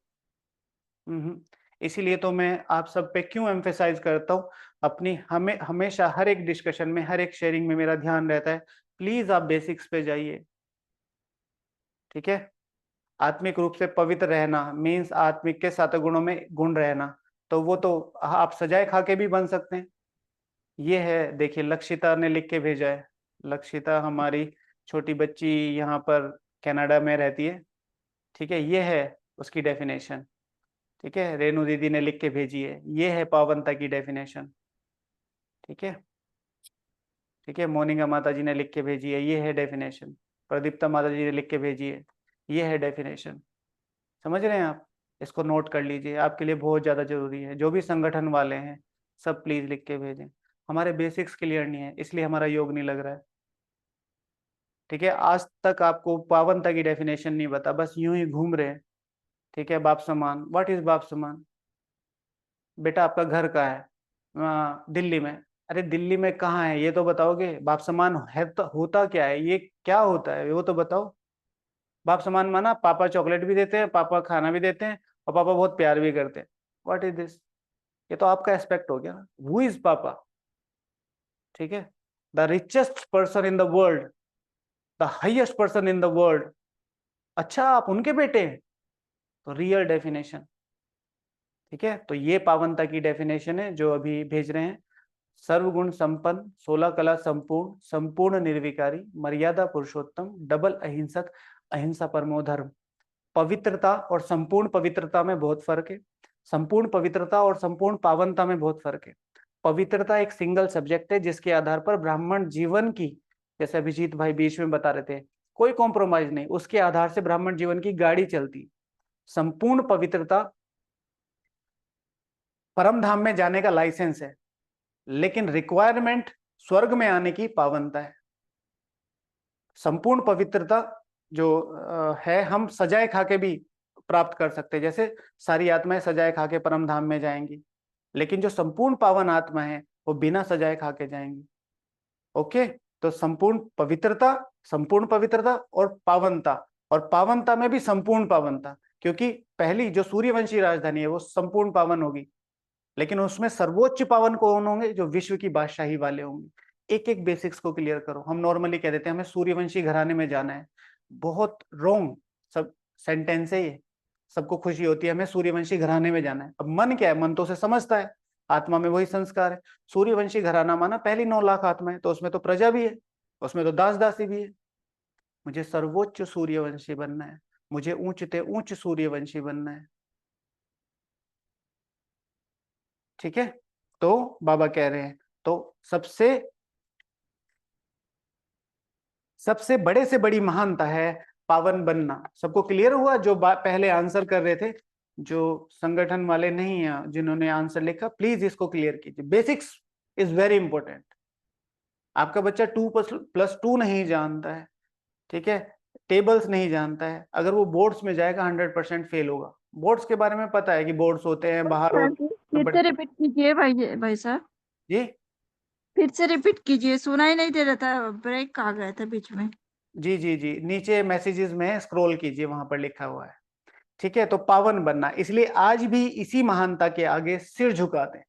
पुरुषार्थ है। इसीलिए तो मैं आप सब पे क्यों एम्फेसाइज करता हूँ, अपनी हमेशा हर एक डिस्कशन में, हर एक शेयरिंग में मेरा ध्यान रहता है, प्लीज आप बेसिक्स पे जाइए, ठीक है। आत्मिक रूप से पवित्र रहना मीन्स आत्मिक के 7 गुणों में गुण रहना, तो वो तो आप सजाए खा के भी बन सकते हैं। ये है, देखिए लक्षिता ने लिख के भेजा है। लक्षिता हमारी छोटी बच्ची यहाँ पर कनाडा में रहती है, ठीक है। ये है उसकी डेफिनेशन, ठीक है। रेणु दीदी ने लिख के भेजी है, ये है पावनता की डेफिनेशन, ठीक है। ठीक है, मोनिका माता जी ने लिख के भेजी है, ये है डेफिनेशन। प्रदीप्ता माता जी ने लिख के भेजी है, ये है डेफिनेशन। समझ रहे हैं आप? इसको नोट कर लीजिए, आपके लिए बहुत ज़्यादा जरूरी है। जो भी संगठन वाले हैं सब प्लीज लिख के भेजें। हमारे बेसिक्स क्लियर नहीं है, इसलिए हमारा योग नहीं लग रहा है, ठीक है। आज तक आपको पावनता की डेफिनेशन नहीं बता, बस यूं ही घूम रहे हैं, ठीक है। बाप समान, व्हाट इज बाप समान? बेटा आपका घर कहाँ है? दिल्ली में। अरे दिल्ली में कहाँ है ये तो बताओगे? बाप समान है तो होता क्या है, ये क्या होता है वो तो बताओ। बाप समान माना पापा चॉकलेट भी देते हैं, पापा खाना भी देते हैं, और पापा बहुत प्यार भी करते हैं। What is this? ये तो आपका एस्पेक्ट हो गया ना। हु इज पापा? ठीक है। The richest person in the world, the highest person in the world, अच्छा आप उनके बेटे हैं, तो रियल डेफिनेशन, ठीक है। तो ये पावनता की डेफिनेशन है जो अभी भेज रहे हैं। सर्वगुण संपन्न, 16 कला संपूर्ण, संपूर्ण निर्विकारी, मर्यादा पुरुषोत्तम, डबल अहिंसक, अहिंसा परमो धर्म। पवित्रता और संपूर्ण पवित्रता में बहुत फर्क है। संपूर्ण पवित्रता और संपूर्ण पावनता में बहुत फर्क है। पवित्रता एक सिंगल सब्जेक्ट है जिसके आधार पर ब्राह्मण जीवन की, जैसे अभिजीत भाई बीच में बता रहे थे, कोई कॉम्प्रोमाइज नहीं, उसके आधार से ब्राह्मण जीवन की गाड़ी चलती। संपूर्ण पवित्रता परम धाम में जाने का लाइसेंस है, लेकिन रिक्वायरमेंट स्वर्ग में आने की पावनता है। संपूर्ण पवित्रता जो है, हम सजाए खा के भी प्राप्त कर सकते हैं, जैसे सारी आत्माएं सजाए खा के परम धाम में जाएंगी, लेकिन जो संपूर्ण पावन आत्मा है वो बिना सजाए खा के जाएंगी। ओके, तो संपूर्ण पवित्रता और पावनता में भी संपूर्ण पावनता, क्योंकि पहली जो सूर्यवंशी राजधानी है वो संपूर्ण पावन होगी, लेकिन उसमें सर्वोच्च पावन कौन होंगे? जो विश्व की बादशाही वाले होंगे। एक एक बेसिक्स को क्लियर करो। हम नॉर्मली कह देते हैं हमें सूर्यवंशी घराने में जाना है, बहुत रॉन्ग सब सेंटेंस है ये। सबको खुशी होती है हमें सूर्यवंशी घराने में जाना है। अब मन क्या है? मन तो उसे समझता है, आत्मा में वही संस्कार है। सूर्यवंशी घराना माना पहली 9 लाख आत्माएं, तो उसमें तो प्रजा भी है, उसमें तो दास दासी भी है। मुझे सर्वोच्च सूर्यवंशी बनना है, मुझे ऊंचते ऊंच सूर्यवंशी बनना है, ठीक है। तो बाबा कह रहे हैं, तो सबसे बड़े से बड़ी महानता है पावन बनना। सबको क्लियर हुआ? जो पहले आंसर कर रहे थे, जो संगठन वाले नहीं है जिन्होंने आंसर लिखा, प्लीज इसको क्लियर कीजिए। Basics is very important. आपका बच्चा 2+2 नहीं जानता है, ठीक है, टेबल्स नहीं जानता है, अगर वो बोर्ड्स में जाएगा 100% फेल होगा। बोर्ड्स के बारे में पता है कि बोर्ड्स होते हैं, बाहर होते फिर हैं, से रिपीट कीजिए भाई भाई साहब, जी फिर से रिपीट कीजिए, सुना ही नहीं दे रहा था, ब्रेक आ गया था बीच में। जी जी जी, नीचे मैसेजेस में स्क्रॉल कीजिए, वहां पर लिखा हुआ है, ठीक है। तो पावन बनना, इसलिए आज भी इसी महानता के आगे सिर झुकाते हैं।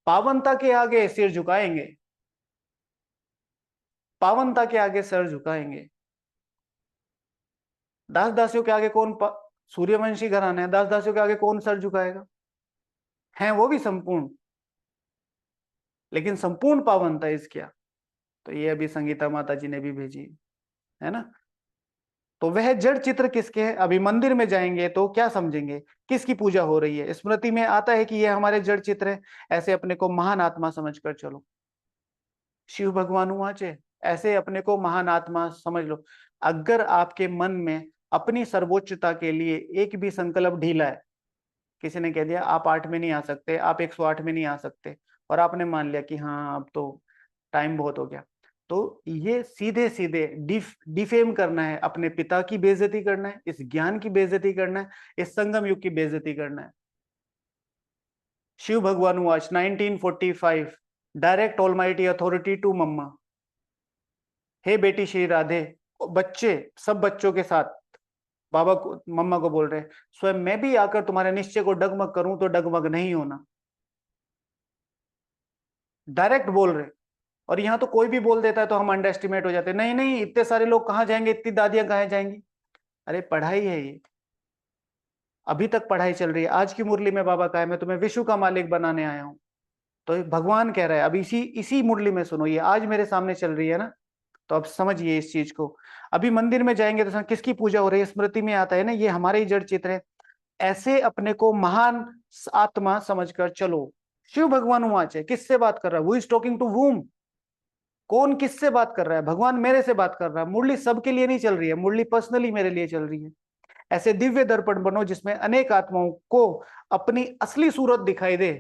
पावनता के आगे सिर झुकाएंगे, पावनता के आगे सर झुकाएंगे। दास दासियों के आगे कौन सूर्यवंशी घराना है, दास दासियों के आगे कौन सर झुकाएगा? हैं वो भी संपूर्ण, लेकिन संपूर्ण पावनता इस क्या? तो ये अभी संगीता माता जी ने भी भेजी है ना। तो वह जड़ चित्र किसके हैं? अभी मंदिर में जाएंगे तो क्या समझेंगे, किसकी पूजा हो रही है? स्मृति में आता है कि ये हमारे जड़ चित्र है, ऐसे अपने को महान आत्मा समझकर चलो। शिव भगवान वाचे, ऐसे अपने को महान आत्मा समझ लो। अगर आपके मन में अपनी सर्वोच्चता के लिए एक भी संकल्प ढीला है, किसी ने कह दिया आप 8 में नहीं आ सकते, आप 108 में नहीं आ सकते, और आपने मान लिया कि हाँ अब तो टाइम बहुत हो गया, तो ये सीधे सीधे डिफेम करना है, अपने पिता की बेइज्जती करना है, इस ज्ञान की बेइज्जती करना है, इस संगम युग की बेइज्जती करना है। शिव भगवान वाच 1945, direct almighty authority to mamma. हे बेटी श्री राधे, बच्चे सब बच्चों के साथ बाबा को मम्मा को बोल रहे हैं, स्वयं मैं भी आकर तुम्हारे निश्चय को डगमग करूं तो डगमग नहीं होना। डायरेक्ट बोल रहे। और यहाँ तो कोई भी बोल देता है तो हम अंडर एस्टिमेट हो जाते हैं, नहीं नहीं इतने सारे लोग कहाँ जाएंगे, इतनी दादियां कहाँ जाएंगी। अरे पढ़ाई है ये, अभी तक पढ़ाई चल रही है। आज की मुरली में बाबा का है मैं तुम्हें विश्व का मालिक बनाने आया हूं, तो भगवान कह रहा है। अब इसी इसी मुरली में सुनो, ये आज मेरे सामने चल रही है ना, तो अब समझिए इस चीज को। अभी मंदिर में जाएंगे तो किसकी पूजा हो रही है? स्मृति में आता है ना, ये हमारे ही जड़ चित्र है। ऐसे अपने को महान आत्मा समझकर चलो। शिव भगवान वाच है, किससे बात कर रहा है? वो इज टॉकिंग टू वूम। कौन किससे बात कर रहा है? भगवान मेरे से बात कर रहा है। मुरली सबके लिए नहीं चल रही है, मुरली पर्सनली मेरे लिए चल रही है। ऐसे दिव्य दर्पण बनो जिसमें अनेक आत्माओं को अपनी असली सूरत दिखाई दे।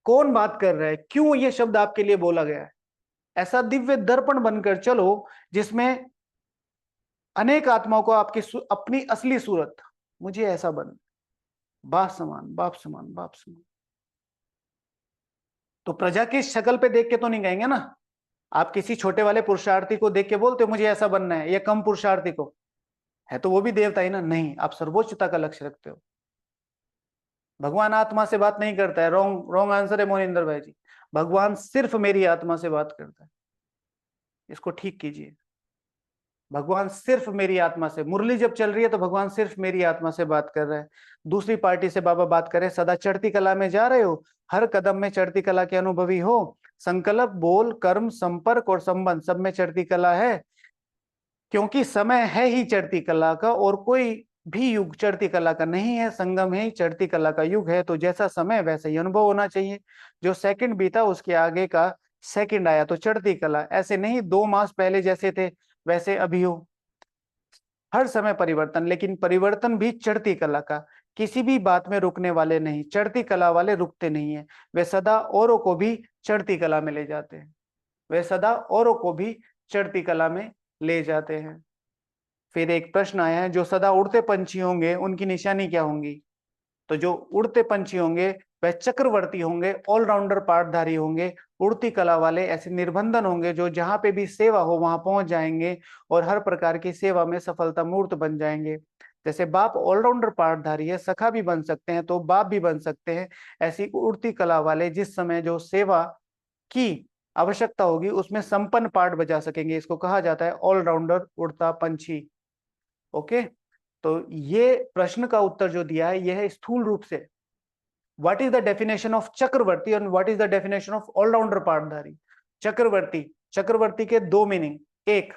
कौन बात कर रहा है, क्यों ये शब्द आपके लिए बोला गया है? ऐसा दिव्य दर्पण बनकर चलो जिसमें अनेक आत्माओं को आपकी अपनी असली सूरत, मुझे ऐसा बन, बाप समान बाप समान बाप समान। तो प्रजा की शक्ल पे देख के तो नहीं कहेंगे ना। आप किसी छोटे वाले पुरुषार्थी को देख के बोलते हो मुझे ऐसा बनना है, या कम पुरुषार्थी को, है तो वो भी देवता ही ना। नहीं, आप सर्वोच्चता का लक्ष्य रखते हो। भगवान आत्मा से बात नहीं करता है। रॉन्ग रॉन्ग आंसर है मोनिंदर भाई जी। भगवान सिर्फ मेरी आत्मा से बात करता है, इसको ठीक कीजिए। भगवान सिर्फ मेरी आत्मा से, मुरली जब चल रही है तो भगवान सिर्फ मेरी आत्मा से बात कर रहा है। दूसरी पार्टी से बाबा बात कर रहे हैं, सदा चढ़ती कला में जा रहे हो, हर कदम में चढ़ती कला के अनुभवी हो, संकल्प बोल कर्म संपर्क और संबंध सब में चढ़ती कला है, क्योंकि समय है ही चढ़ती कला का, और कोई भी युग चढ़ती कला का नहीं है। संगम है ही चढ़ती कला का युग है, तो जैसा समय वैसा ही अनुभव होना चाहिए। जो सेकंड बीता उसके आगे का सेकंड आया, तो चढ़ती कला। ऐसे नहीं 2 मास पहले जैसे थे वैसे अभी हो। हर समय परिवर्तन, लेकिन परिवर्तन भी चढ़ती कला का। किसी भी बात में रुकने वाले नहीं, चढ़ती कला वाले रुकते नहीं है। वे सदा औरों को भी चढ़ती कला में ले जाते हैं, वे सदा औरों को भी चढ़ती कला में ले जाते हैं। फिर एक प्रश्न आया है, जो सदा उड़ते पंछी होंगे उनकी निशानी क्या होंगी? तो जो उड़ते पंछी होंगे वह चक्रवर्ती होंगे, ऑलराउंडर पाठधारी होंगे, उड़ती कला वाले। ऐसे निर्बंधन होंगे जो जहां पे भी सेवा हो वहां पहुंच जाएंगे और हर प्रकार की सेवा में सफलता मूर्त बन जाएंगे। जैसे बाप ऑलराउंडर पाठधारी है, सखा भी बन सकते हैं तो बाप भी बन सकते हैं। ऐसी उड़ती कला वाले जिस समय जो सेवा की आवश्यकता होगी उसमें संपन्न पाठ बजा सकेंगे, इसको कहा जाता है ऑलराउंडर उड़ता पंछी। ओके, तो ये प्रश्न का उत्तर जो दिया है यह है स्थूल रूप से what is the definition of Chakravarti और what is the definition of allrounder पाठधारी। चक्रवर्ती, चक्रवर्ती के 2 मीनिंग। एक,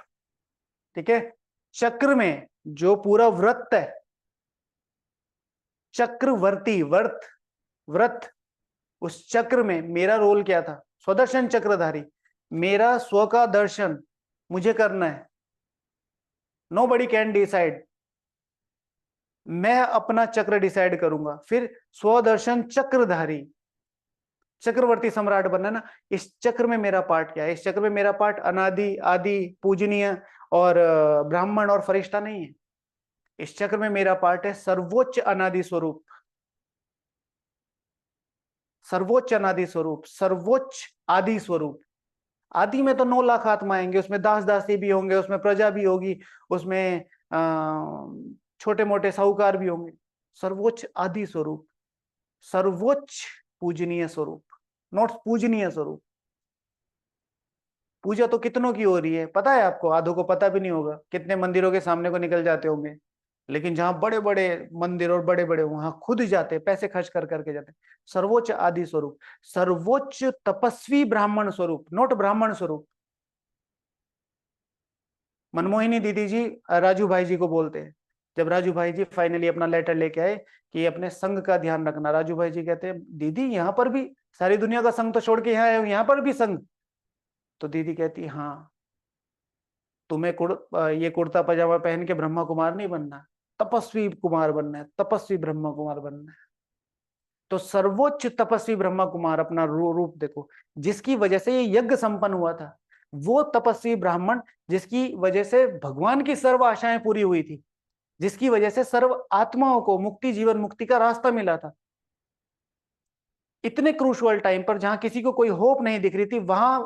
ठीक है, चक्र में जो पूरा व्रत है, चक्रवर्ती व्रत व्रत, उस चक्र में मेरा रोल क्या था? स्वदर्शन चक्रधारी, मेरा स्व का दर्शन मुझे करना है। नोबडी कैन डिसाइड, मैं अपना चक्र डिसाइड करूंगा। फिर स्वदर्शन चक्रधारी, चक्रवर्ती सम्राट बनना ना। इस चक्र में मेरा पार्ट क्या है? इस चक्र में मेरा पार्ट अनादि आदि पूजनीय और ब्राह्मण और फरिश्ता नहीं है। इस चक्र में मेरा पार्ट है सर्वोच्च अनादि स्वरूप, सर्वोच्च अनादि स्वरूप, सर्वोच्च आदि स्वरूप। आदि में तो 9 लाख आत्मा आएंगे, उसमें दास दासी भी होंगे, उसमें प्रजा भी होगी, उसमें छोटे मोटे साहूकार भी होंगे। सर्वोच्च आदि स्वरूप, सर्वोच्च पूजनीय स्वरूप, नॉट पूजनीय स्वरूप। पूजा तो कितनों की हो रही है पता है आपको? आधों को पता भी नहीं होगा, कितने मंदिरों के सामने को निकल जाते होंगे, लेकिन जहां बड़े बड़े मंदिर और बड़े बड़े वहां खुद जाते, पैसे खर्च कर करके जाते। सर्वोच्च आदि स्वरूप, सर्वोच्च तपस्वी ब्राह्मण स्वरूप, नॉट ब्राह्मण स्वरूप। मनमोहिनी दीदी जी राजू भाई जी को बोलते हैं। जब राजू भाई जी फाइनली अपना लेटर लेके आए कि अपने संघ का ध्यान रखना, राजू भाई जी कहते हैं दीदी यहाँ पर भी सारी दुनिया का संघ तो छोड़ के यहाँ आए हो, यहाँ पर भी संघ? तो दीदी कहती हाँ, तुम्हें ये कुर्ता पजामा पहन के ब्रह्मा कुमार नहीं बनना, तपस्वी कुमार बनना है, तपस्वी ब्रह्मा कुमार बनना है। तो सर्वोच्च तपस्वी ब्रह्मा कुमार अपना रूप देखो, जिसकी वजह से ये यज्ञ संपन्न हुआ था, वो तपस्वी ब्राह्मण जिसकी वजह से भगवान की सर्व आशाएं पूरी हुई थी, जिसकी वजह से सर्व आत्माओं को मुक्ति, जीवन मुक्ति का रास्ता मिला था। इतने क्रूशल टाइम पर जहां किसी को कोई होप नहीं दिख रही थी, वहां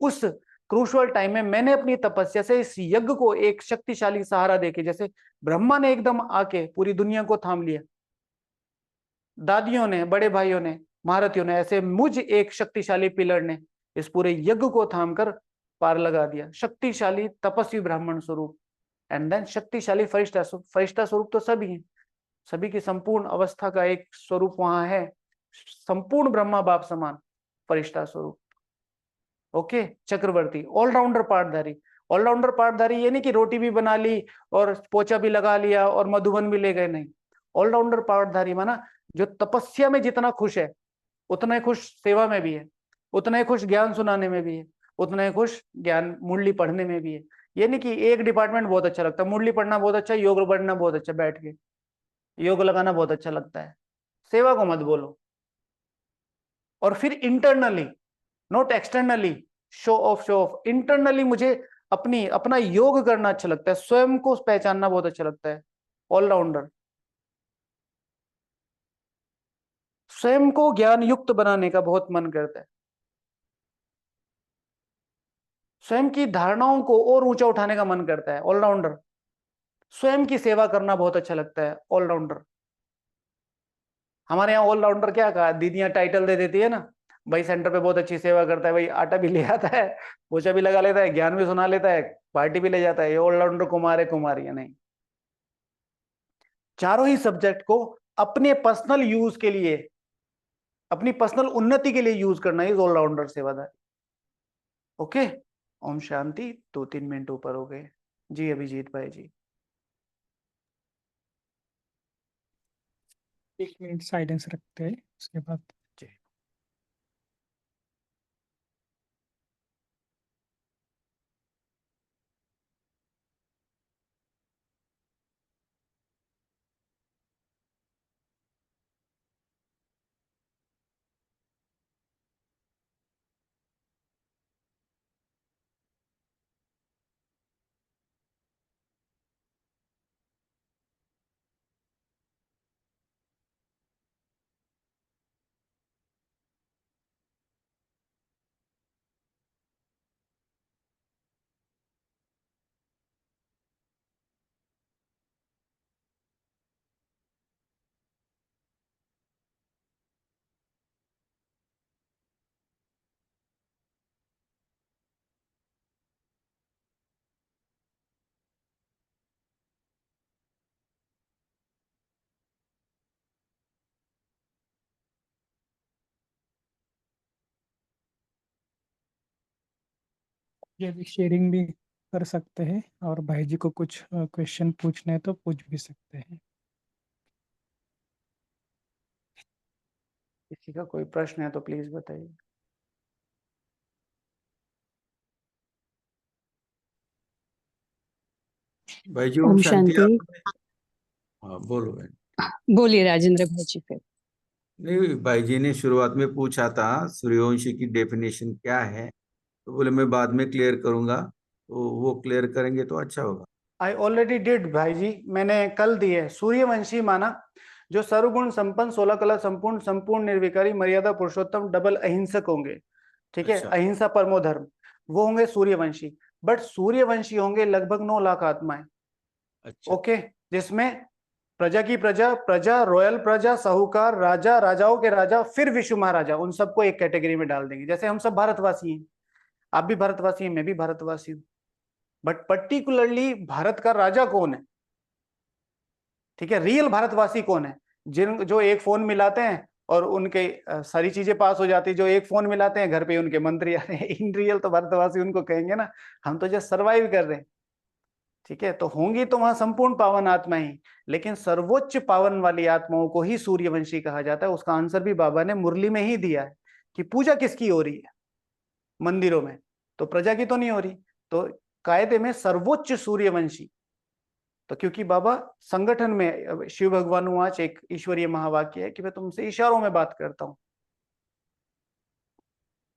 उस क्रूशल टाइम में मैंने अपनी तपस्या से इस यज्ञ को एक शक्तिशाली सहारा देके, जैसे ब्रह्मा ने एकदम आके पूरी दुनिया को थाम लिया, दादियों ने, बड़े भाइयों ने, महारथियों ने, ऐसे मुझ एक शक्तिशाली पिलर ने इस पूरे यज्ञ को थामकर पार लगा दिया। शक्तिशाली तपस्वी ब्राह्मण स्वरूप, एंड देन शक्तिशाली फरिश्ता स्वरूप। फरिश्ता स्वरूप तो सभी हैं, सभी की संपूर्ण अवस्था का एक स्वरूप वहां है, संपूर्ण ब्रह्मा बाप समान फरिश्ता स्वरूप। ओके, चक्रवर्ती, ऑलराउंडर पाठधारी। ऑलराउंडर पाठधारी ये नहीं कि रोटी भी बना ली और पोछा भी लगा लिया और मधुबन भी ले गए, नहीं। ऑलराउंडर पाठधारी माना जो तपस्या में जितना खुश है उतना ही खुश सेवा में भी है, उतना ही खुश ज्ञान सुनाने में भी है, उतना ही खुश ज्ञान मुरली पढ़ने में भी है। ये नहीं कि एक डिपार्टमेंट बहुत अच्छा लगता है, मुरली पढ़ना बहुत अच्छा, योग पढ़ना बहुत अच्छा, बैठ के योग लगाना बहुत अच्छा लगता है, सेवा को मत बोलो। और फिर internally, not externally show off, internally मुझे अपना योग करना अच्छा लगता है, स्वयं को पहचानना बहुत अच्छा लगता है। ऑलराउंडर स्वयं को ज्ञान युक्त बनाने का बहुत मन करता है, स्वयं की धारणाओं को और ऊंचा उठाने का मन करता है, ऑलराउंडर। स्वयं की सेवा करना बहुत अच्छा लगता है, ऑलराउंडर। हमारे यहाँ ऑलराउंडर क्या कहा, दीदियां टाइटल दे देती है ना, भाई सेंटर पे बहुत अच्छी सेवा करता है, भाई आटा भी ले आता है, पोछा भी लगा लेता है, ज्ञान भी सुना लेता है, पार्टी भी ले जाता है, ये ऑलराउंडर कुमार है, कुमारियां नहीं। चारों ही सब्जेक्ट को अपने पर्सनल यूज के लिए, अपनी पर्सनल उन्नति के लिए यूज करना इज ऑलराउंडर सेवादारी। ओके, ओम शांति। 2-3 मिनट ऊपर हो गए जी। अभिजीत भाई जी, 1 मिनट साइलेंस रखते हैं, उसके बाद जी। ये भी शेयरिंग भी कर सकते हैं, और भाई जी को कुछ क्वेश्चन पूछने हैं तो पूछ भी सकते हैं। किसी का कोई प्रश्न है तो प्लीज बताइए। भाई जी ओम ओम शांति। शांति। हाँ बोलो बहन। बोलिए राजेंद्र भाई जी फिर। नहीं, भाई जी ने शुरुआत में पूछा था सूर्यवंशी की डेफिनेशन क्या है, तो बोले मैं बाद में क्लियर करूंगा, तो वो क्लियर करेंगे तो अच्छा होगा। आई ऑलरेडी डिड भाई जी, मैंने कल दी है। सूर्यवंशी माना जो सर्वगुण संपन्न, 16 कला संपूर्ण, संपूर्ण निर्विकारी, मर्यादा पुरुषोत्तम, डबल अहिंसक होंगे। ठीक है, अच्छा। अहिंसा परमो धर्म, वो होंगे सूर्यवंशी। बट सूर्यवंशी होंगे लगभग 9 लाख आत्माएं। अच्छा। ओके, जिसमें प्रजा की प्रजा, प्रजा, रॉयल प्रजा, साहूकार, राजा, राजाओं के राजा, फिर विश्व महाराजा, उन सबको एक कैटेगरी में डाल देंगे। जैसे हम सब भारतवासी हैं, आप भी भारतवासी हैं, मैं भी भारतवासी हूं, बट पर्टिकुलरली भारत का राजा कौन है? ठीक है, रियल भारतवासी कौन है? जो एक फोन मिलाते हैं और उनके सारी चीजें पास हो जाती है, जो एक फोन मिलाते हैं घर पे उनके मंत्री आ रहे हैं। इन रियल तो भारतवासी उनको कहेंगे ना, हम तो जस्ट सर्वाइव कर रहे हैं। ठीक है, तो होंगी तो वहां संपूर्ण पावन आत्मा ही, लेकिन सर्वोच्च पावन वाली आत्माओं को ही सूर्यवंशी कहा जाता है। उसका आंसर भी बाबा ने मुरली में ही दिया है कि पूजा किसकी हो रही है मंदिरों में, तो प्रजा की तो नहीं हो रही, तो कायदे में सर्वोच्च सूर्यवंशी। तो क्योंकि बाबा संगठन में, शिव भगवान वाच एक ईश्वरीय महावाक्य है कि मैं तुमसे इशारों में बात करता हूं,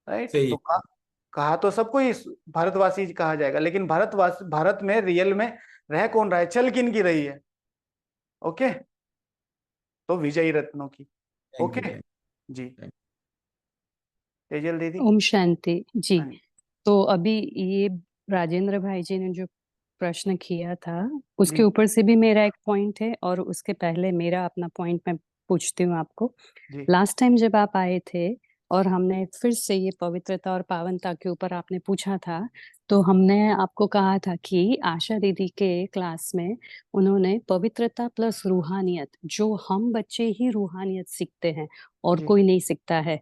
राइट। सही तो कहा तो सबको ही भारतवासी कहा जाएगा, लेकिन भारत में रियल में रह कौन रहा है, चल किन की रही है? ओके, तो विजयी रत्नों की। Thank okay you. जी, Thank तेजल दीदी। ओम शांति जी। हाँ जी, तो अभी ये राजेंद्र भाई जी ने जो प्रश्न किया था उसके जी ऊपर से भी मेरा एक पॉइंट है, और उसके पहले मेरा अपना पॉइंट मैं पूछती हूँ आपको। जी लास्ट टाइम जब आप आए थे और हमने फिर से ये पवित्रता और पावनता के ऊपर आपने पूछा था, तो हमने आपको कहा था कि आशा दीदी के क्लास में उन्होंने पवित्रता प्लस रूहानियत, जो हम बच्चे ही रूहानियत सीखते हैं और जी कोई नहीं सीखता है,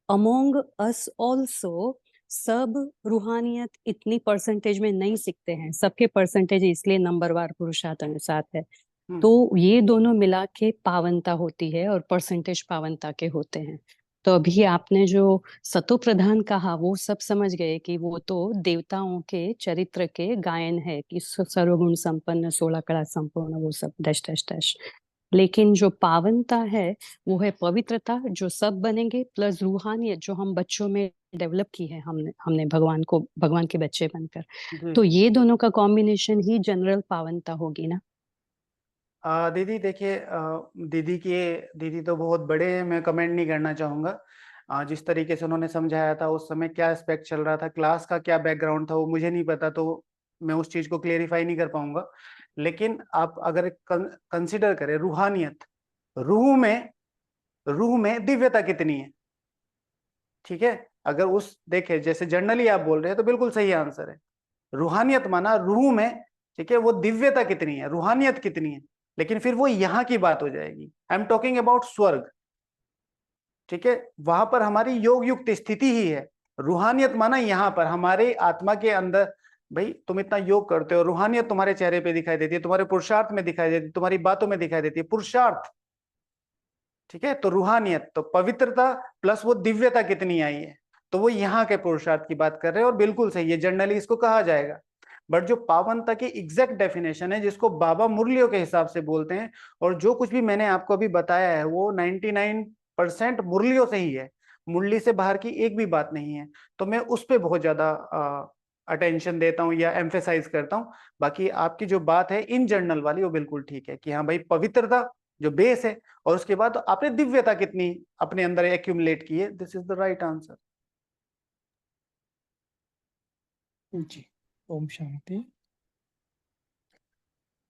अमोंग अस ऑल्सो सब रूहानियत इतनी परसेंटेज में नहीं सीखते हैं। सबके परसेंटेज इसलिए नंबरवार पुरुषार्थ अनुसार है। तो ये दोनों मिला के पावनता होती है और परसेंटेज पावनता के होते हैं। तो अभी आपने जो सतो प्रधान कहा वो सब समझ गए कि वो तो देवताओं के चरित्र के गायन है कि सर्वगुण संपन्न 16 कला संपूर्ण, वो सब डैश डैश डैश। लेकिन जो पावनता है वो है पवित्रता, जो सब बनेंगे, प्लस रूहानियत जो हम बच्चों में डेवलप की है हमने भगवान के बच्चे बनकर। जी। तो ये दोनों का कॉम्बिनेशन ही जनरल पावनता होगी ना। दीदी देखिए, दीदी तो बहुत बड़े हैं, मैं कमेंट नहीं करना चाहूंगा। जिस तरीके से उन्होंने समझाया था, उस समय क्या एस्पेक्ट चल रहा था, क्लास का क्या बैकग्राउंड था, वो मुझे नहीं पता, तो मैं उस चीज को क्लेरिफाई नहीं कर पाऊंगा। लेकिन आप अगर कंसिडर करें रूहानियत, रूह में दिव्यता कितनी है, ठीक है। अगर उस देखे जैसे जनरली आप बोल रहे हैं तो बिल्कुल सही आंसर है। रूहानियत माना रूह में, ठीक है, वो दिव्यता कितनी है, रूहानियत कितनी है, लेकिन फिर वो यहाँ की बात हो जाएगी। आई एम टॉकिंग अबाउट स्वर्ग, ठीक है, वहां पर हमारी योग युक्त स्थिति ही है। रूहानियत माना यहाँ पर हमारे आत्मा के अंदर, भाई तुम इतना योग करते हो, रूहानियत तुम्हारे चेहरे पे दिखाई देती है, तुम्हारे पुरुषार्थ में दिखाई देती है, तुम्हारी बातों में दिखाई देती है, पुरुषार्थ, ठीक है। तो रूहानियत तो पवित्रता प्लस वो दिव्यता कितनी आई है, तो वो यहाँ के पुरुषार्थ की बात कर रहे हैं, और बिल्कुल सही है, जनरली इसको कहा जाएगा। बट जो पावनता की एग्जैक्ट डेफिनेशन है, जिसको बाबा मुरलियों के हिसाब से बोलते हैं, और जो कुछ भी मैंने आपको अभी बताया है वो 99% मुरलियों से ही है, मुरली से बाहर की एक भी बात नहीं है। तो मैं उस पर बहुत ज्यादा अटेंशन देता हूँ या एम्फेसाइज करता हूँ। बाकी आपकी जो बात है इन जनरल वाली, वो बिल्कुल ठीक है कि हाँ भाई, पवित्रता जो बेस है, और उसके बाद आपने दिव्यता कितनी अपने अंदर एक्यूमुलेट की है, this is the right answer. जी, ओम शांति।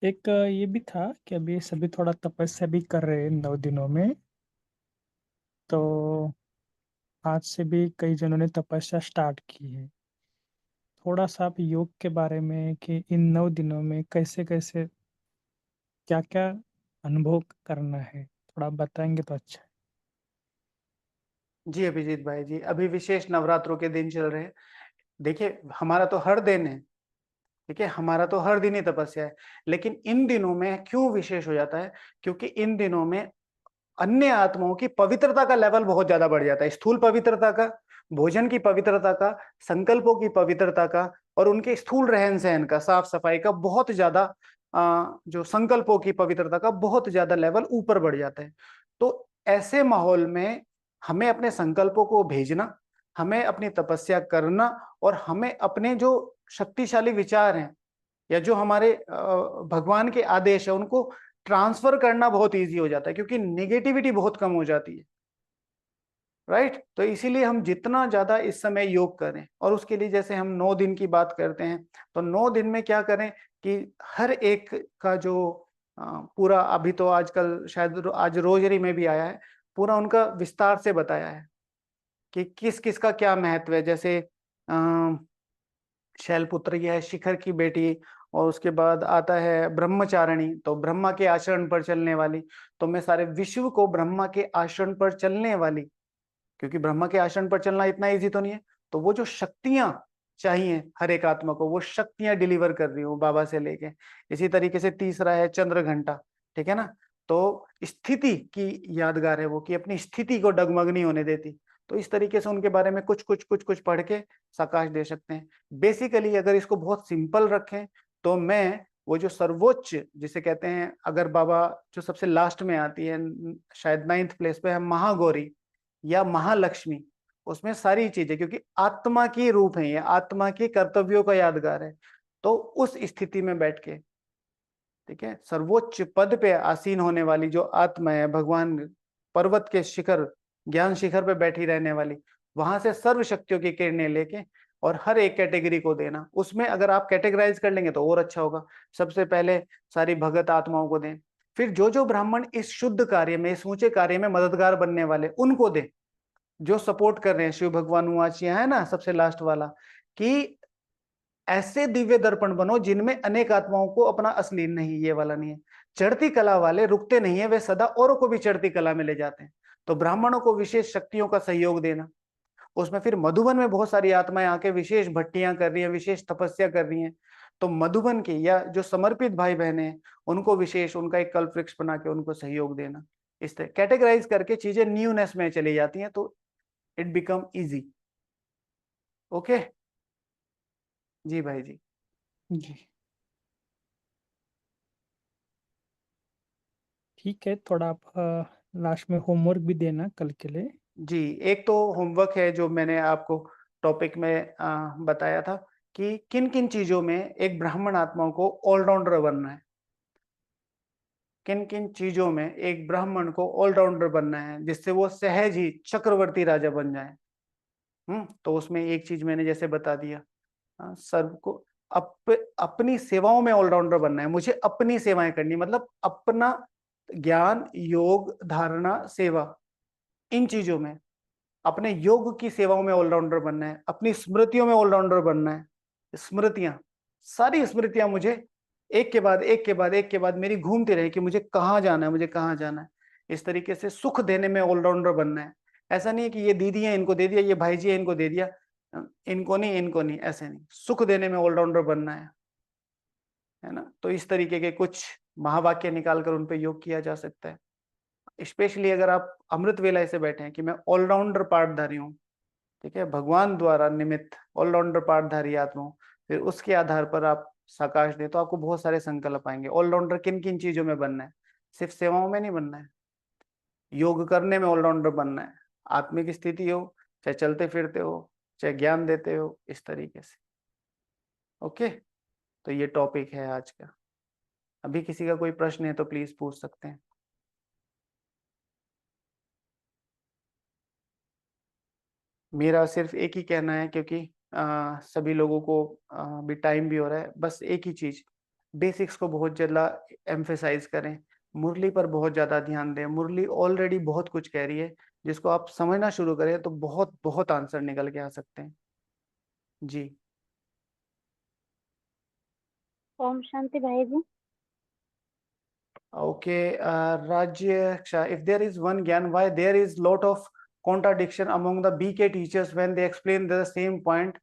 एक ये भी था कि अभी सभी थोड़ा तपस्या भी कर रहे हैं 9 दिनों में, तो आज से भी कई जनों ने तपस्या स्टार्ट की है। थोड़ा सा आप योग के बारे में कि इन 9 दिनों में कैसे कैसे क्या क्या अनुभव करना है, थोड़ा बताएंगे तो अच्छा है। जी अभिजीत भाई जी, अभी विशेष नवरात्रों के दिन चल रहे हैं। देखिए हमारा तो हर दिन है, ठीक है, हमारा तो हर दिन ही तपस्या है, लेकिन इन दिनों में क्यों विशेष हो जाता है, क्योंकि इन दिनों में अन्य आत्माओं की पवित्रता का लेवल बहुत ज्यादा बढ़ जाता है, स्थूल पवित्रता का, भोजन की पवित्रता का, संकल्पों की पवित्रता का, और उनके स्थूल रहन सहन का, साफ सफाई का बहुत ज्यादा, जो संकल्पों की पवित्रता का बहुत ज्यादा लेवल ऊपर बढ़ जाता है। तो ऐसे माहौल में हमें अपने संकल्पों को भेजना, हमें अपनी तपस्या करना, और हमें अपने जो शक्तिशाली विचार हैं या जो हमारे भगवान के आदेश है उनको ट्रांसफर करना बहुत इजी हो जाता है, क्योंकि नेगेटिविटी बहुत कम हो जाती है, राइट। तो इसीलिए हम जितना ज्यादा इस समय योग करें, और उसके लिए जैसे हम 9 दिन की बात करते हैं, तो 9 दिन में क्या करें कि हर एक का जो पूरा, अभी तो आजकल शायद आज रोजरी में भी आया है, पूरा उनका विस्तार से बताया है कि किस किस का क्या महत्व है। जैसे शैलपुत्र है शिखर की बेटी, और उसके बाद आता है ब्रह्मचारिणी, तो ब्रह्मा के आचरण पर चलने वाली। तो मैं सारे विश्व को ब्रह्मा के आचरण पर चलने वाली, क्योंकि ब्रह्मा के आचरण पर चलना इतना इजी तो नहीं है, तो वो जो शक्तियां चाहिए हर एक आत्मा को, वो शक्तियां डिलीवर कर रही हूँ बाबा से लेके। इसी तरीके से तीसरा है चंद्र घंटा, ठीक है ना, तो स्थिति की यादगार है वो, कि अपनी स्थिति को डगमग नहीं होने देती। तो इस तरीके से उनके बारे में कुछ कुछ कुछ कुछ पढ़ के साकाश दे सकते हैं। बेसिकली अगर इसको बहुत सिंपल रखें तो मैं वो जो सर्वोच्च जिसे कहते हैं, अगर बाबा जो सबसे लास्ट में आती है, शायद 9th प्लेस पे है महागौरी या महालक्ष्मी, उसमें सारी चीजें, क्योंकि आत्मा की रूप है ये, आत्मा की कर्तव्यों का यादगार है। तो उस स्थिति में बैठ के, ठीक है, सर्वोच्च पद पे आसीन होने वाली जो आत्मा है, भगवान पर्वत के शिखर, ज्ञान शिखर पे बैठी रहने वाली, वहां से सर्व शक्तियों की किरणें लेके और हर एक कैटेगरी को देना। उसमें अगर आप कैटेगराइज कर लेंगे तो और अच्छा होगा। सबसे पहले सारी भगत आत्माओं को दें, फिर जो जो ब्राह्मण इस शुद्ध कार्य में, इस ऊंचे कार्य में मददगार बनने वाले, उनको दें, जो सपोर्ट कर रहे हैं। शिव भगवान उवाचिया है ना सबसे लास्ट वाला, कि ऐसे दिव्य दर्पण बनो जिनमें अनेक आत्माओं को अपना असली, नहीं ये वाला नहीं है, चढ़ती कला वाले रुकते नहीं है, वे सदा औरों को भी चढ़ती कला में ले जाते हैं। तो ब्राह्मणों को विशेष शक्तियों का सहयोग देना। उसमें फिर मधुबन में बहुत सारी आत्माएं आके विशेष भट्टियां कर रही हैं, विशेष तपस्या कर रही हैं, तो मधुबन के या जो समर्पित भाई बहने हैं उनको विशेष, उनका एक कल्प वृक्ष बना के उनको सहयोग देना। इस तरह कैटेगराइज करके चीजें न्यूनेस में चली जाती हैं, तो इट बिकम इजी। ओके जी भाई जी। जी ठीक है, थोड़ा आप लास्ट में होमवर्क भी देना कल के लिए। जी, एक तो होमवर्क है जो मैंने आपको टॉपिक में बताया था कि किन किन चीजों में एक ब्राह्मण आत्माओं को ऑलराउंडर बनना है, किन किन चीजों में एक ब्राह्मण को ऑलराउंडर बनना है, जिससे वो सहज ही चक्रवर्ती राजा बन जाए। तो उसमें एक चीज मैंने जैसे बता दिया, सर्व को अपनी सेवाओं में ऑलराउंडर बनना है। मुझे अपनी सेवाएं करनी, मतलब अपना ज्ञान, योग, धारणा, सेवा, इन चीजों में, अपने योग की सेवाओं में ऑलराउंडर बनना है, अपनी स्मृतियों में ऑलराउंडर बनना है। स्मृतियां, सारी स्मृतियां मुझे एक के बाद एक के बाद एक के बाद मेरी घूमती रहे कि मुझे कहाँ जाना है, मुझे कहाँ जाना है। इस तरीके से सुख देने में ऑलराउंडर बनना है। ऐसा नहीं है कि ये दीदी है इनको दे दिया, ये भाई जी है इनको दे दिया, इनको नहीं इनको नहीं, ऐसे नहीं। सुख देने में ऑलराउंडर बनना है ना। तो इस तरीके के कुछ महावाक्य निकालकर उन पे योग किया जा सकता है। स्पेशली अगर आप अमृत वेला से बैठे हैं कि मैं ऑलराउंडर पाठधारी हूँ, ठीक है, भगवान द्वारा निमित्त ऑलराउंडर पाठधारी आत्मा हूँ, फिर उसके आधार पर आप साकाश दें तो आपको बहुत सारे संकल्प आएंगे। ऑलराउंडर किन किन चीजों में बनना है, सिर्फ सेवाओं में नहीं बनना है, योग करने में ऑलराउंडर बनना है। आत्मिक स्थिति हो, चाहे चलते फिरते हो, चाहे ज्ञान देते हो, इस तरीके से। ओके, तो ये टॉपिक है आज का। अभी किसी का कोई प्रश्न है तो प्लीज पूछ सकते हैं। मेरा सिर्फ एक ही कहना है, क्योंकि सभी लोगों को भी टाइम भी हो रहा है, बस एक ही चीज, बेसिक्स को बहुत ज्यादा एम्फेसाइज करें, मुरली पर बहुत ज्यादा ध्यान दें। मुरली ऑलरेडी बहुत कुछ कह रही है, जिसको आप समझना शुरू करें तो बहुत बहुत आंसर निकल के आ सकते हैं। जी ओम शांति भाई जी। Okay, Rajya, if there is one Gyan, why there is lot of contradiction among the BK teachers when they explain the same point?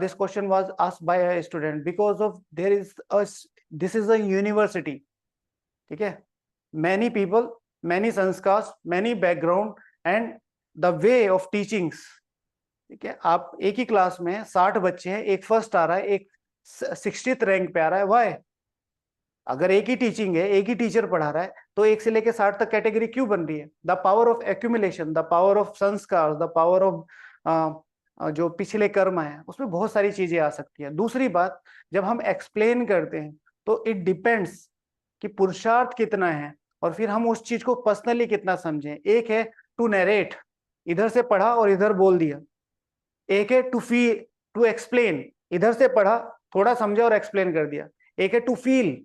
This question was asked by a student, because of this is a university, okay? Many people, many sanskars, many background and the way of teachings, ठीक है। आप एक ही class में 60 बच्चे हैं, एक first आ रहा है, एक 60th रैंक पे आ रहा है, वाई? अगर एक ही टीचिंग है, एक ही टीचर पढ़ा रहा है, तो 1 से लेकर 60 तक कैटेगरी क्यों बन रही है? The power of accumulation, the power of संस्कार, द पावर ऑफ जो पिछले कर्म है, उसमें बहुत सारी चीजें आ सकती है। दूसरी बात, जब हम एक्सप्लेन करते हैं तो इट डिपेंड्स कि पुरुषार्थ कितना है और फिर हम उस चीज को पर्सनली कितना समझें। एक है टू नरेट, इधर से पढ़ा और इधर बोल दिया। एक है टू एक्सप्लेन, इधर से पढ़ा, थोड़ा समझा और एक्सप्लेन कर दिया। एक है टू फील,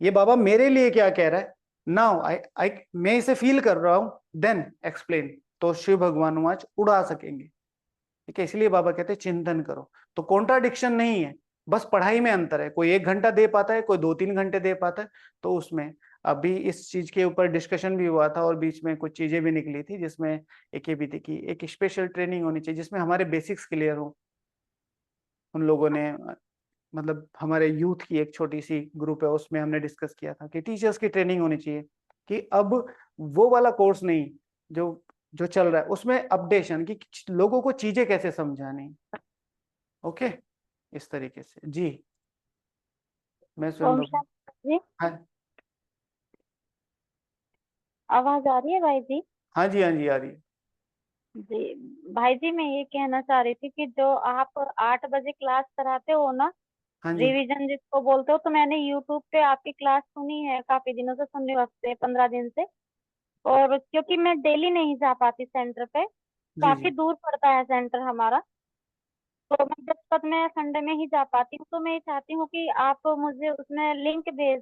ये बाबा मेरे लिए क्या कह रहा है, नाउ आई मैं इसे फील कर रहा हूं, देन एक्सप्लेन। तो शिव भगवान आज उड़ा सकेंगे, ठीक है। इसलिए बाबा कहते हैं चिंतन करो। तो कॉन्ट्राडिक्शन नहीं है, बस पढ़ाई में अंतर है। कोई 1 घंटा दे पाता है, कोई 2-3 घंटे दे पाता है। तो उसमें अभी इस चीज के ऊपर डिस्कशन भी हुआ था और बीच में कुछ चीजें भी निकली थी, जिसमें एक ये भी थी कि एक स्पेशल ट्रेनिंग होनी चाहिए जिसमें हमारे बेसिक्स क्लियर हो, उन लोगों ने मतलब हमारे यूथ की एक छोटी सी ग्रुप है, उसमें हमने डिस्कस किया था कि टीचर्स की ट्रेनिंग होनी चाहिए कि अब वो वाला कोर्स नहीं जो जो चल रहा है, उसमें अपडेशन कि लोगों को चीजें कैसे समझानी। ओके, इस तरीके से। जी, मैं स्वयं ओम बाबू। शांति जी, हाँ आवाज आ रही है भाई जी? हाँ जी, हाँ जी, आ रही है। जी भाई जी, मैं ये कहना चाह रही थी कि जो आप 8 बजे क्लास कराते हो ना, हाँ जी, रिवीजन जिसको बोलते हो, तो मैंने यूट्यूब पे आपकी क्लास सुनी है, काफी दिनों से सुन रही हूँ, हफ्ते 15 दिन से। और क्योंकि मैं डेली नहीं जा पाती सेंटर पे, जी, काफी जी। दूर पड़ता है सेंटर हमारा, तो मैं जब तक मैं संडे में ही जा पाती हूँ, तो मैं ये चाहती हूँ कि आप मुझे उसमें लिंक भेज